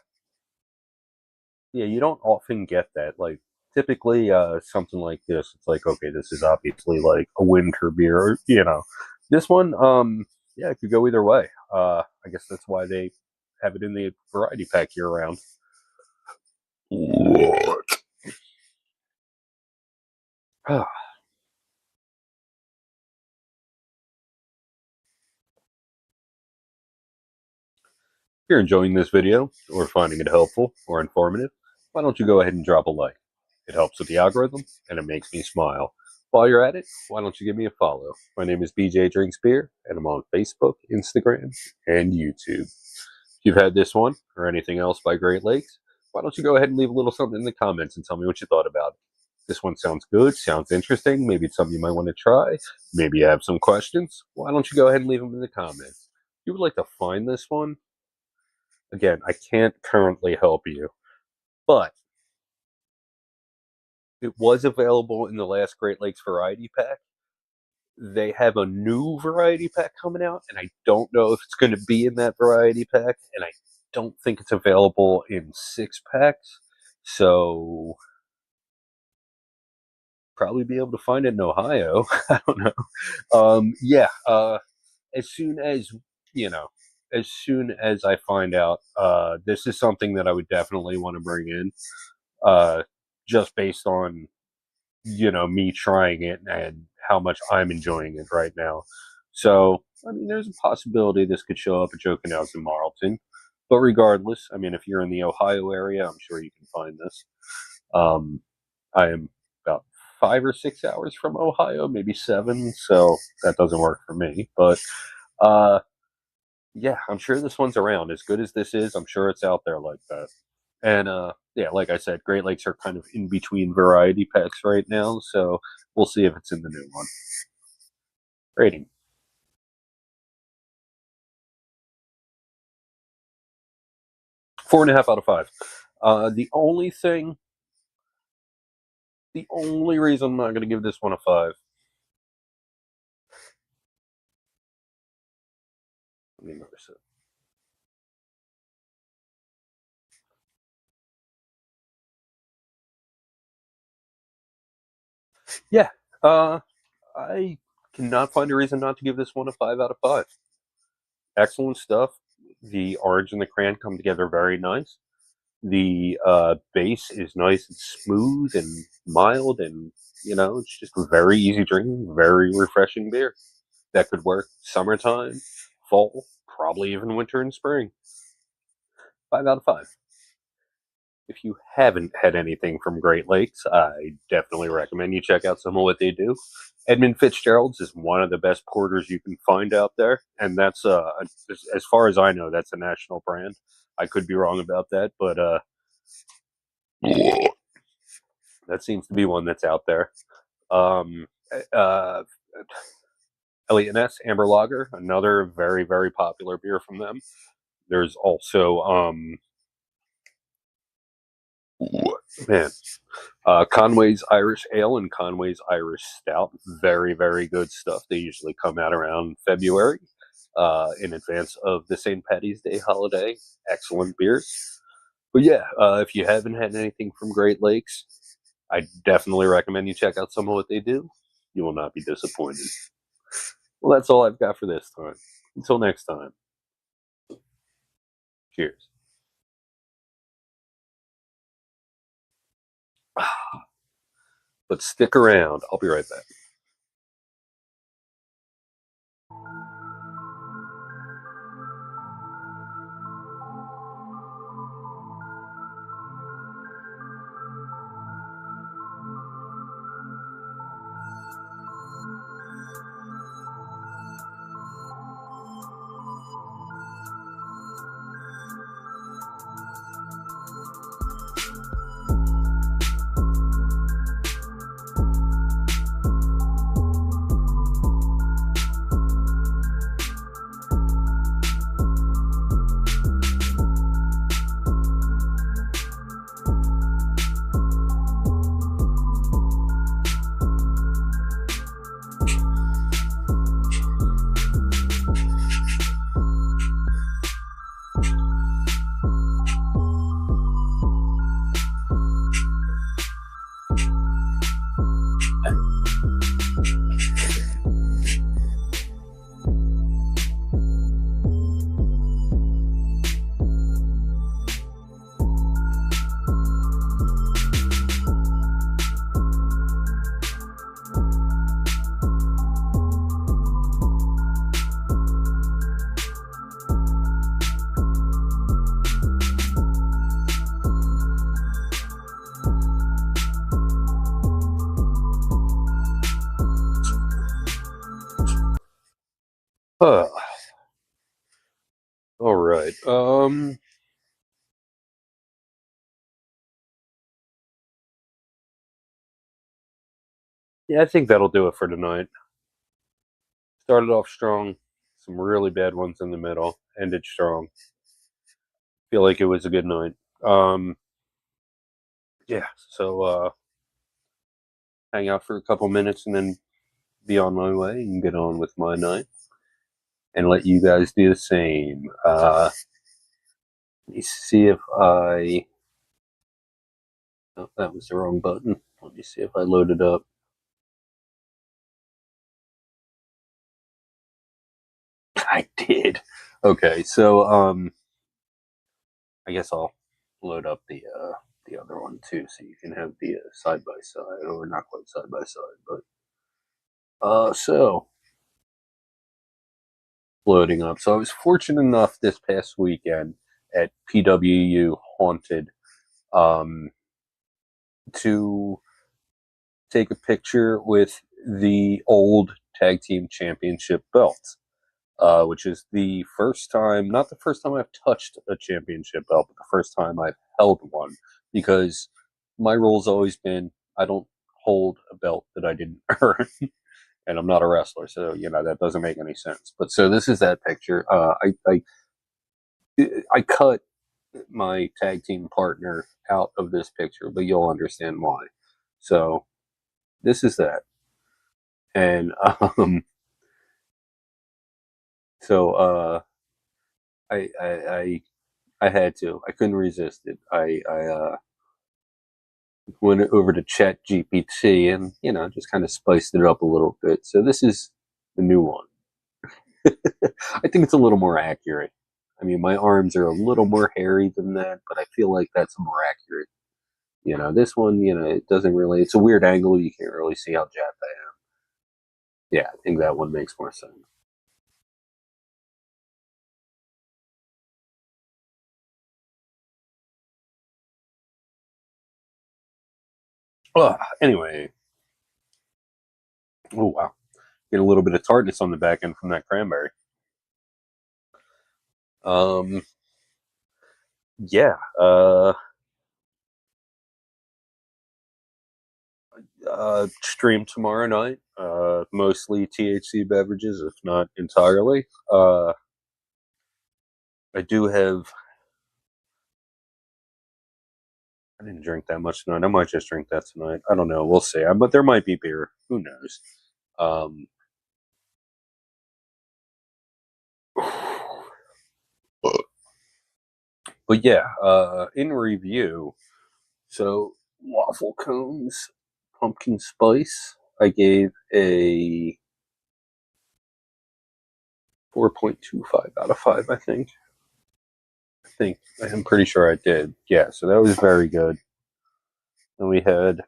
yeah, you don't often get that. Like typically, something like this, it's like okay, this is obviously like a winter beer. Or, this one, yeah, it could go either way. I guess that's why they have it in the variety pack year round. Ah. If you're enjoying this video or finding it helpful or informative, why don't you go ahead and drop a like? It helps with the algorithm and it makes me smile. While you're at it, why don't you give me a follow? My name is BJ Drinks Beer and I'm on Facebook, Instagram, and YouTube. If you've had this one or anything else by Great Lakes, why don't you go ahead and leave a little something in the comments and tell me what you thought about it. This one sounds good, sounds interesting, maybe it's something you might want to try, maybe you have some questions. Why don't you go ahead and leave them in the comments? If you would like to find this one, again, I can't currently help you, but it was available in the last Great Lakes variety pack. They have a new variety pack coming out, and I don't know if it's going to be in that variety pack, and I don't think it's available in 6-packs, so probably be able to find it in Ohio. I don't know. As soon as, as soon as I find out, this is something that I would definitely want to bring in, just based on, me trying it and how much I'm enjoying it right now. So, I mean, there's a possibility this could show up at Joking House in Marlton. But regardless, I mean, if you're in the Ohio area, I'm sure you can find this. I am about 5 or 6 hours from Ohio, maybe 7, so that doesn't work for me. But yeah, I'm sure this one's around. As good as this is, I'm sure it's out there like that. And yeah, like I said, Great Lakes are kind of in between variety packs right now, so we'll see if it's in the new one. Rating. 4.5 out of 5. The only reason I'm not going to give this one a 5. Let me notice it. Yeah, I cannot find a reason not to give this one a 5 out of 5. Excellent stuff. The orange and the cran come together very nice. The base is nice and smooth and mild, and it's just very easy drinking, very refreshing beer that could work summertime, fall, probably even winter and spring. 5 out of 5. If you haven't had anything from Great Lakes, I definitely recommend you check out some of what they do. Edmund Fitzgerald's is one of the best porters you can find out there, and that's as far as I know, that's a national brand. I could be wrong about that, but that seems to be one that's out there. Uh, Elliot Ness Amber Lager, another very, very popular beer from them. There's also Conway's Irish Ale and Conway's Irish Stout. Very, very good stuff. They usually come out around February, in advance of the St. Paddy's Day holiday. Excellent beers. But yeah, if you haven't had anything from Great Lakes, I definitely recommend you check out some of what they do. You will not be disappointed. Well, that's all I've got for this time. Until next time. Cheers. But stick around. I'll be right back. All right. Yeah, I think that'll do it for tonight. Started off strong, some really bad ones in the middle, ended strong. Feel like it was a good night. Yeah, so hang out for a couple minutes and then be on my way and get on with my night and let you guys do the same. Let me see if I. Oh, that was the wrong button. Let me see if I load it up. I did. Okay, so I guess I'll load up the other one too, so you can have the side by side, or not quite side by side, but so loading up. So I was fortunate enough this past weekend at PWU Haunted um, to take a picture with the old tag team championship belts, which is the first time, not the first time I've touched a championship belt, but the first time I've held one, because my rule's always been I don't hold a belt that I didn't earn. And I'm not a wrestler, so that doesn't make any sense. But so this is that picture. I cut my tag team partner out of this picture, but you'll understand why. So this is that, and so I had to. I couldn't resist it. I went over to Chat GPT and just kind of spiced it up a little bit. So this is the new one. I think it's a little more accurate. I mean, my arms are a little more hairy than that, but I feel like that's more accurate. This one, it doesn't really. It's a weird angle. You can't really see how jacked I am. Yeah, I think that one makes more sense. Anyway, oh wow, get a little bit of tartness on the back end from that cranberry. Um, yeah. Stream tomorrow night. Mostly THC beverages, if not entirely. I do have. I didn't drink that much tonight. I might just drink that tonight. I don't know. We'll see. But there might be beer. Who knows? Um, but yeah. In review, so waffle cones, pumpkin spice. I gave a 4.25 out of 5. I'm pretty sure I did. Yeah. So that was very good. And we had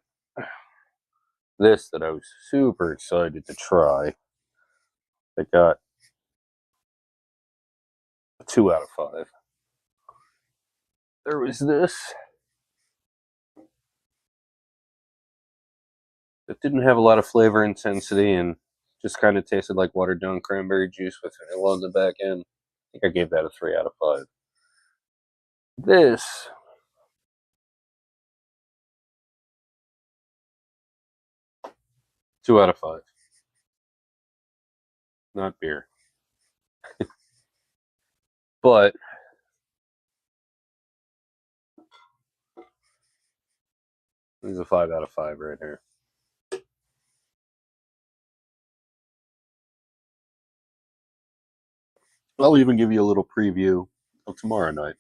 this that I was super excited to try. I got a 2 out of 5. There was this that didn't have a lot of flavor intensity and just kind of tasted like watered down cranberry juice with vanilla on the back end. I think I gave that a 3 out of 5. This 2 out of 5. Not beer, but this is a 5 out of 5 right here. I'll even give you a little preview of tomorrow night.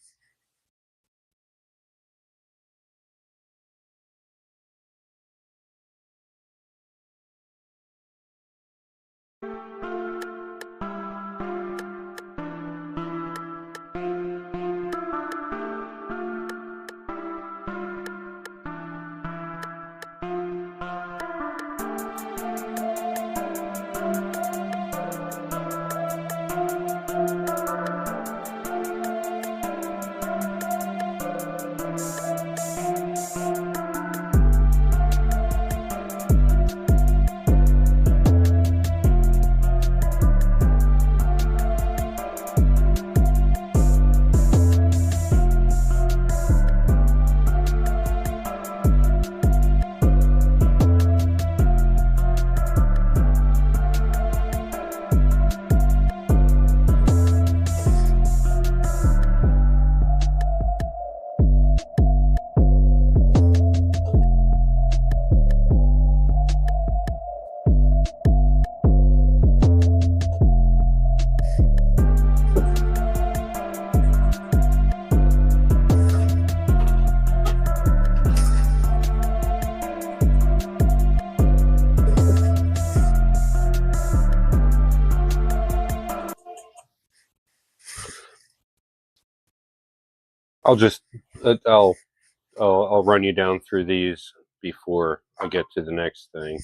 I'll just I'll run you down through these before I get to the next thing.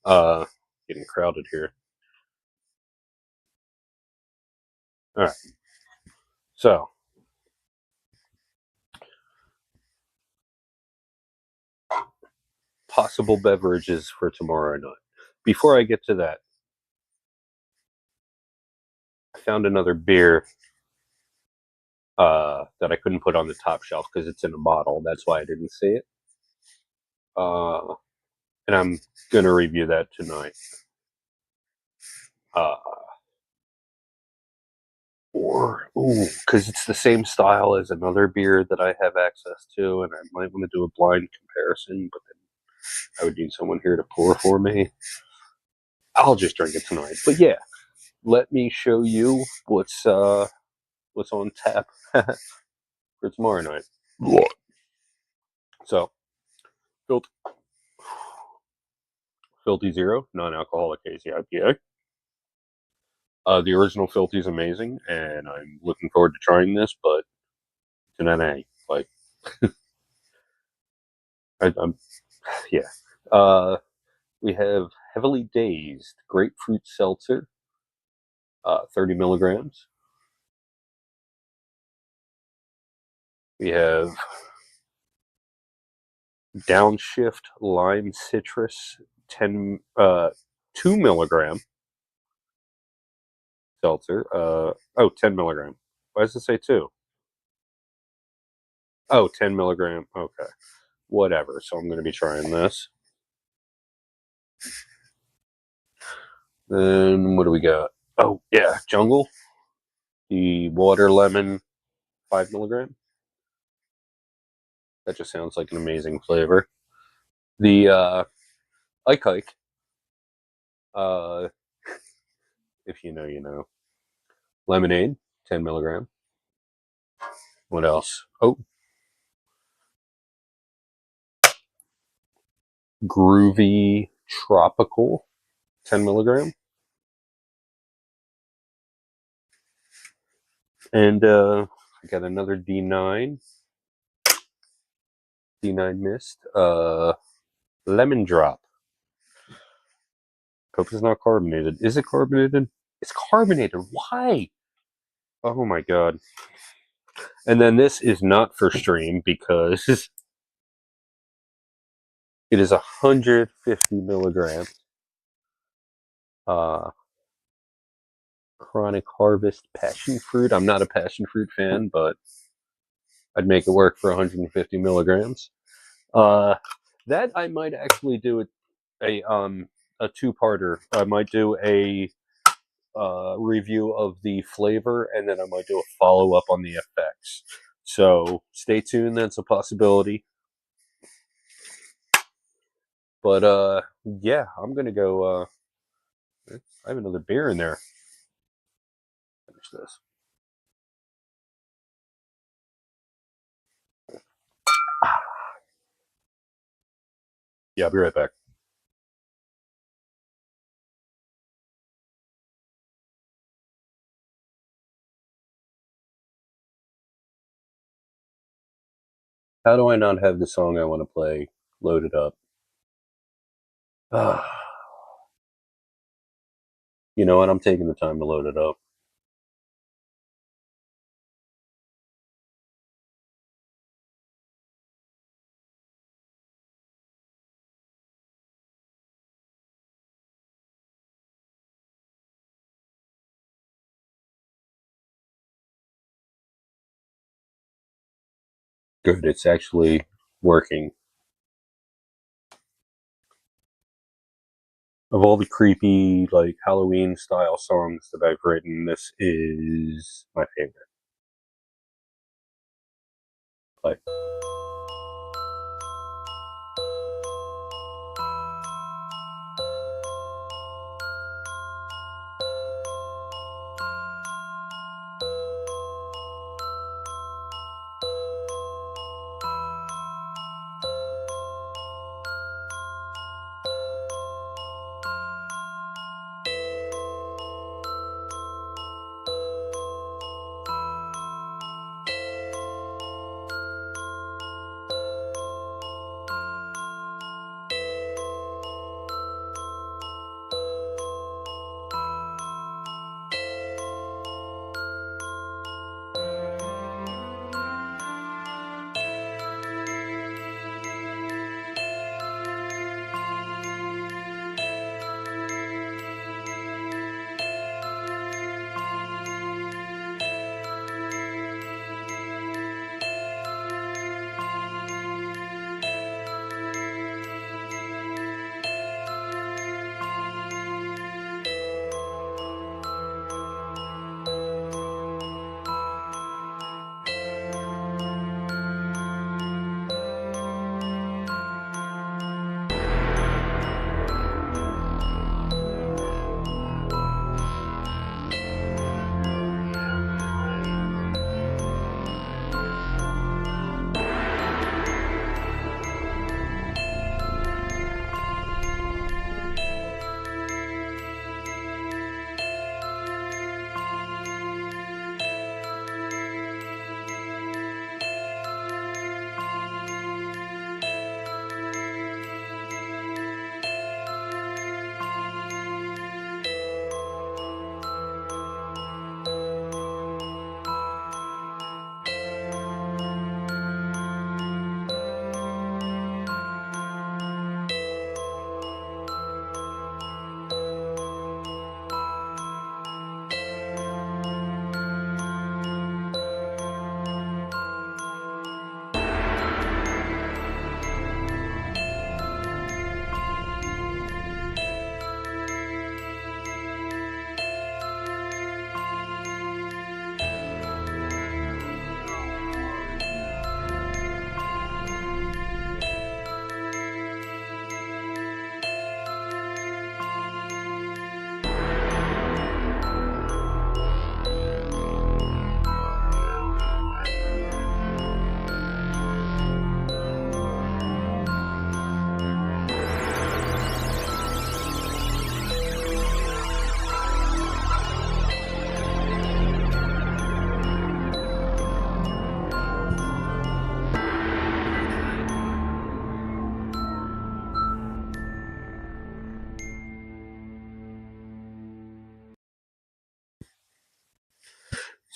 Getting crowded here. All right. So, possible beverages for tomorrow night. Before I get to that, I found another beer that I couldn't put on the top shelf because it's in a bottle. That's why I didn't see it. Uh, and I'm gonna review that tonight. Uh, or because it's the same style as another beer that I have access to, and I might want to do a blind comparison, but then I would need someone here to pour for me. I'll just drink it tonight. But yeah, let me show you what's on tap for tomorrow night. So, Filthy Zero, non-alcoholic hazy IPA. The original Filthy is amazing, and I'm looking forward to trying this. But it's an NA, like I'm, yeah. We have Heavily Dazed Grapefruit Seltzer, 30 milligrams. We have Downshift Lime Citrus, 2 milligram seltzer. 10 milligram. Why does it say 2? Oh, 10 milligram. Okay. Whatever. So I'm going to be trying this. Then what do we got? Oh, yeah. Jungle. The water lemon, 5 milligram. That just sounds like an amazing flavor. The Ike Hike. If you know, you know. Lemonade, 10 milligram. What else? Oh, Groovy Tropical, 10 milligram. And I got another D9 Mist. Lemon Drop. Hope it's not carbonated. Is it carbonated? It's carbonated. Why? Oh my god. And then this is not for stream because it is 150 milligrams. Chronic Harvest Passion Fruit. I'm not a passion fruit fan, but I'd make it work for 150 milligrams. That I might actually do a two-parter. I might do a review of the flavor, and then I might do a follow-up on the effects. So stay tuned. That's a possibility. But yeah, I'm gonna go. I have another beer in there. Finish this. Yeah, I'll be right back. How do I not have the song I want to play loaded up? You know what? I'm taking the time to load it up. Good. It's actually working. Of all the creepy, like Halloween style songs that I've written, this is my favorite. Like,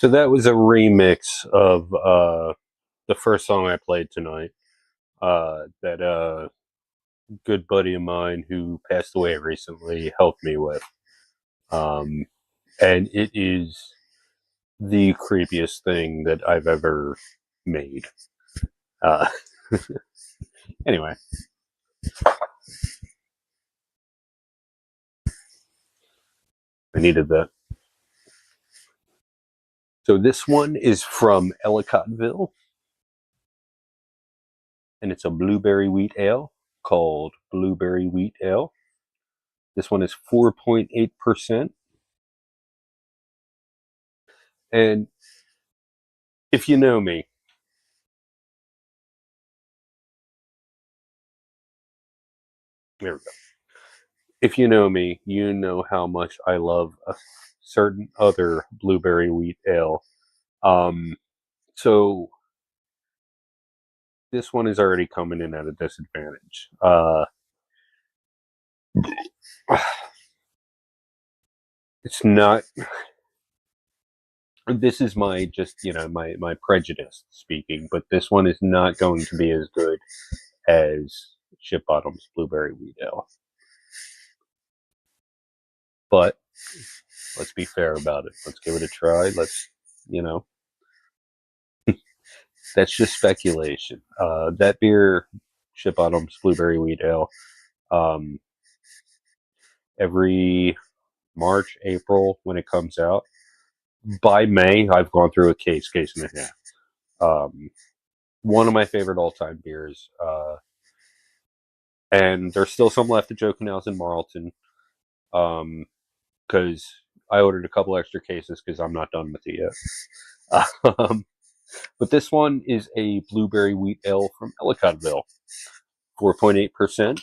So that was a remix of the first song I played tonight. That good buddy of mine who passed away recently helped me with. Um, and it is the creepiest thing that I've ever made. Uh, anyway, I needed that. So this one is from Ellicottville, and it's a blueberry wheat ale called Blueberry Wheat Ale. This one is 4.8%. And if you know me, there we go. If you know me, you know how much I love a certain other blueberry wheat ale. Um, so this one is already coming in at a disadvantage. It's not. This is my just my prejudice speaking, but this one is not going to be as good as Ship Bottom's Blueberry Wheat Ale. But let's be fair about it. Let's give it a try. Let's you know that's just speculation. That beer, Ship Bottom's Blueberry Wheat Ale, um, every March, April when it comes out. By May, I've gone through a case and a half. One of my favorite all-time beers, and there's still some left at Joe Canals in Marlton, because I ordered a couple extra cases because I'm not done with it yet. But this one is a blueberry wheat ale from Ellicottville, 4.8%.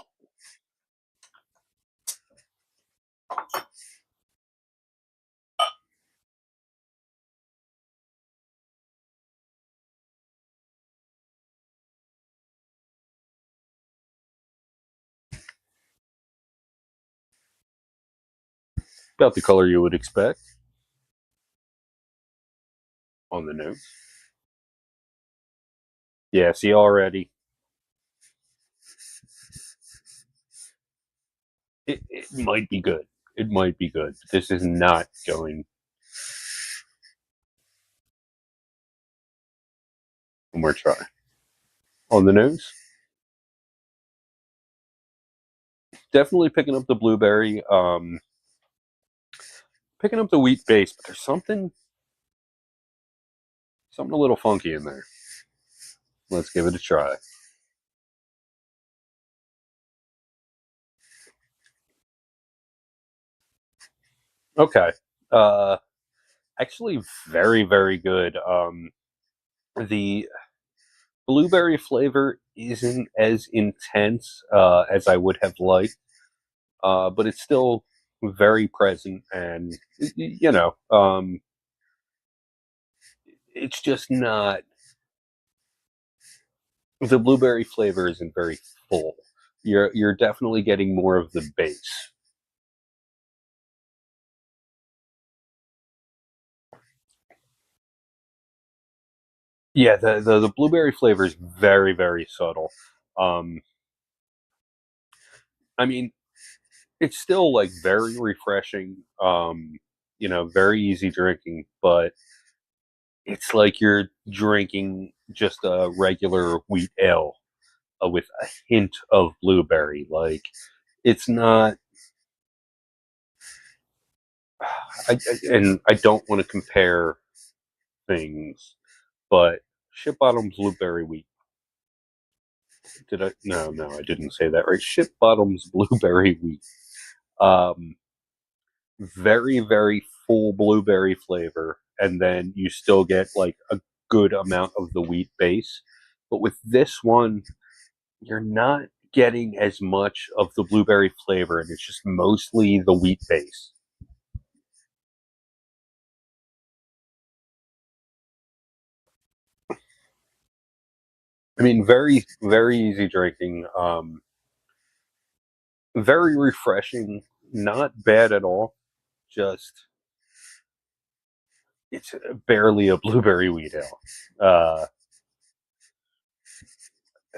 About the color you would expect on the nose. Yeah, see already. It might be good. It might be good. This is not going. One more try. On the nose. Definitely picking up the blueberry. Picking up the wheat base, but there's something a little funky in there. Let's give it a try. Okay. Uh, Actually, very, very good. The blueberry flavor isn't as intense as I would have liked, but it's still very present, and it's just not. The blueberry flavor isn't very full. You're definitely getting more of the base. Yeah, the blueberry flavor is very, very subtle. Um, I mean, it's still like very refreshing. Very easy drinking, but it's like you're drinking just a regular wheat ale with a hint of blueberry. Like it's not. And I don't want to compare things, but Ship Bottom's Blueberry Wheat. Did I? No, no, I didn't say that right. Ship Bottom's Blueberry Wheat. Um, Very, very full blueberry flavor, and then you still get like a good amount of the wheat base. But with this one, you're not getting as much of the blueberry flavor, and it's just mostly the wheat base. I mean, very, very easy drinking. Very refreshing. Not bad at all. Just it's barely a blueberry wheat ale.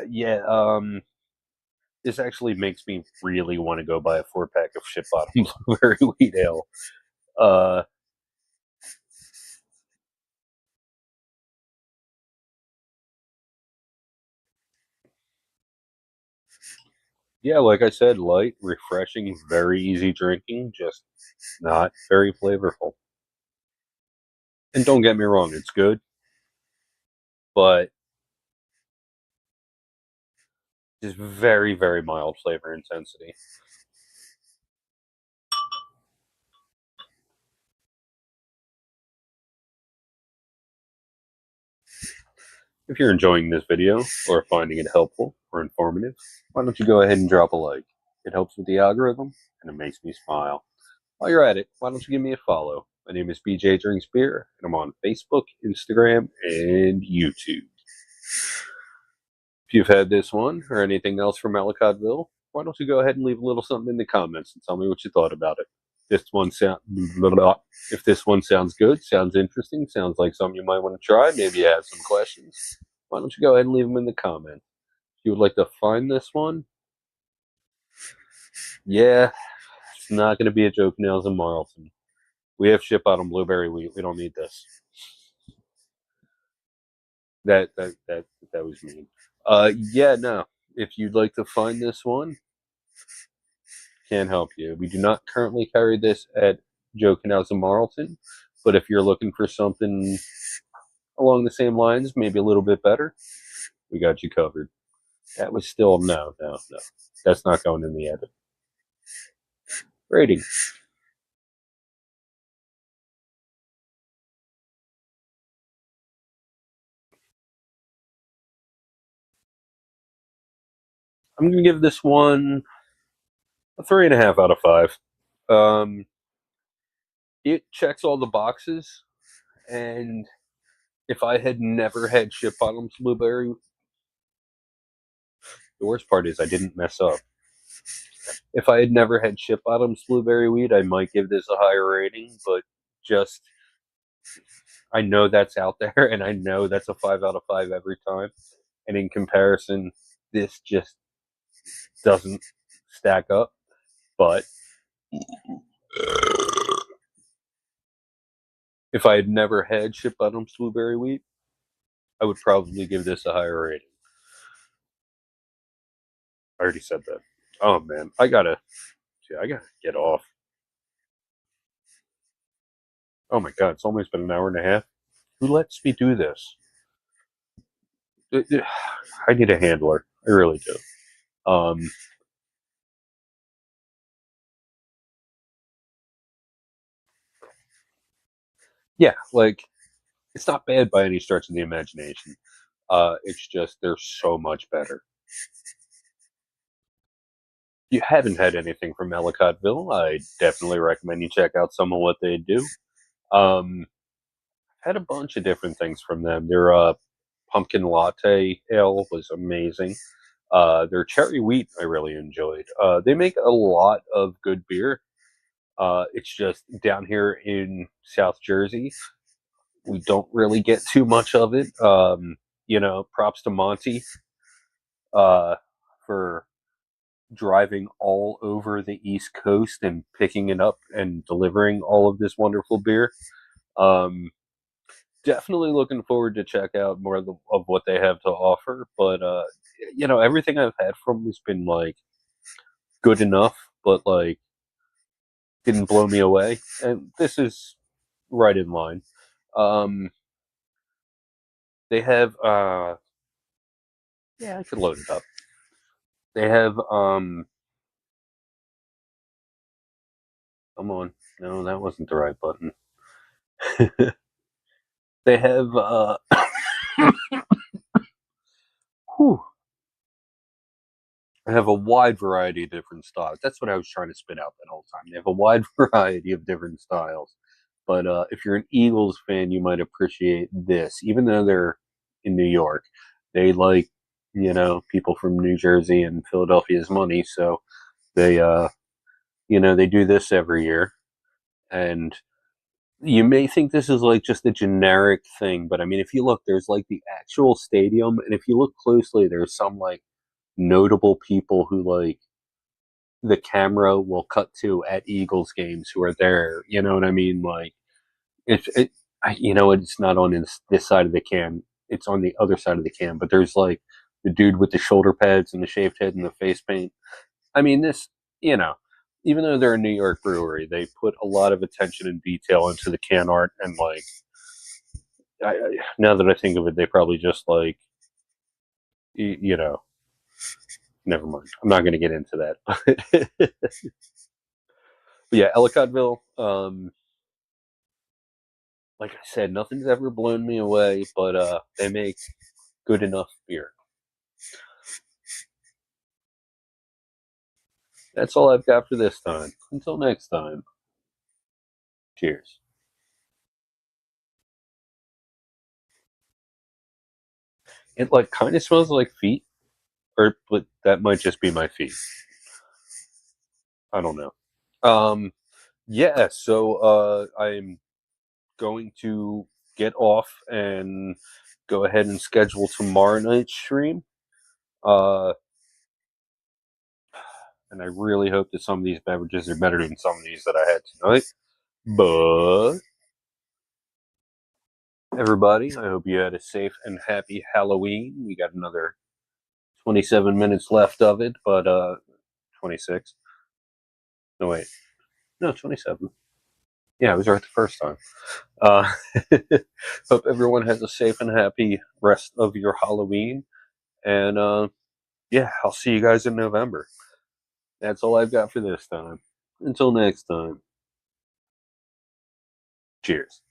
Yeah, this actually makes me really want to go buy a 4-pack of Ship Bottom Blueberry Wheat Ale. Uh, yeah, like I said, light, refreshing, very easy drinking, just not very flavorful. And don't get me wrong, it's good, but just very, very mild flavor intensity. If you're enjoying this video or finding it helpful or informative, why don't you go ahead and drop a like? It helps with the algorithm and it makes me smile. While you're at it, why don't you give me a follow? My name is BJ Drinks Beer, and I'm on Facebook, Instagram, and YouTube. If you've had this one or anything else from Ellicottville, why don't you go ahead and leave a little something in the comments and tell me what you thought about it. If this one sounds good, sounds interesting, sounds like something you might want to try, maybe you have some questions, why don't you go ahead and leave them in the comments. If you would like to find this one, yeah, it's not going to be a Joe Canals in Marlton. We have Ship Bottom Blueberry Wheat. We don't need this. That was mean. Yeah, no. If you'd like to find this one, can't help you. We do not currently carry this at Joe Canals in Marlton, but if you're looking for something along the same lines, maybe a little bit better, we got you covered. That was still no. That's not going in the edit. Rating. I'm gonna give this one a 3.5 out of 5. Um, it checks all the boxes, and if I had never had Ship Bottom's Blueberry, the worst part is I didn't mess up. If I had never had Ship Bottom's Blueberry Wheat, I might give this a higher rating, but just I know that's out there, and I know that's a 5 out of 5 every time. And in comparison, this just doesn't stack up. But if I had never had Ship Bottom's Blueberry Wheat, I would probably give this a higher rating. I already said that. Oh man, I gotta get off. Oh my god, it's almost been an hour and a half. Who lets me do this? I need a handler. I really do. Um, yeah, like it's not bad by any stretch of the imagination. It's just they're so much better. If you haven't had anything from Ellicottville, I definitely recommend you check out some of what they do. Um, had a bunch of different things from them. Their pumpkin latte ale was amazing. Their cherry wheat I really enjoyed. They make a lot of good beer. It's just down here in South Jersey, we don't really get too much of it. Props to Monty uh, for driving all over the East Coast and picking it up and delivering all of this wonderful beer. Um, Definitely looking forward to check out more of what they have to offer. But everything I've had from them has been like good enough, but like didn't blow me away. And this is right in line. Um, they have yeah, I could load it up. They have come on. No, that wasn't the right button. They have whew, I have a wide variety of different styles. That's what I was trying to spit out that whole time. They have a wide variety of different styles. But if you're an Eagles fan, you might appreciate this. Even though they're in New York, they like, people from New Jersey and Philadelphia's money. So they, they do this every year. And you may think this is like just a generic thing, but I mean, if you look, there's like the actual stadium, and if you look closely, there's some like notable people who like the camera will cut to at Eagles games who are there. You know what I mean? Like it's not on this side of the can. It's on the other side of the can. But there's like the dude with the shoulder pads and the shaved head and the face paint. I mean, you know, even though they're a New York brewery, they put a lot of attention and detail into the can art. And like, now that I think of it, they probably just like, you know, never mind. I'm not going to get into that. But yeah, Ellicottville. Like I said, nothing's ever blown me away, but they make good enough beer. That's all I've got for this time. Until next time, cheers. It like kind of smells like feet, but that might just be my feet. I don't know. Yeah. So I'm going to get off and go ahead and schedule tomorrow night's stream. Uh, and I really hope that some of these beverages are better than some of these that I had tonight. But everybody, I hope you had a safe and happy Halloween. We got another 27 minutes left of it, but 26. No, wait. No, 27. Yeah, I was right the first time. Uh, hope everyone has a safe and happy rest of your Halloween. And yeah, I'll see you guys in November. That's all I've got for this time. Until next time, cheers.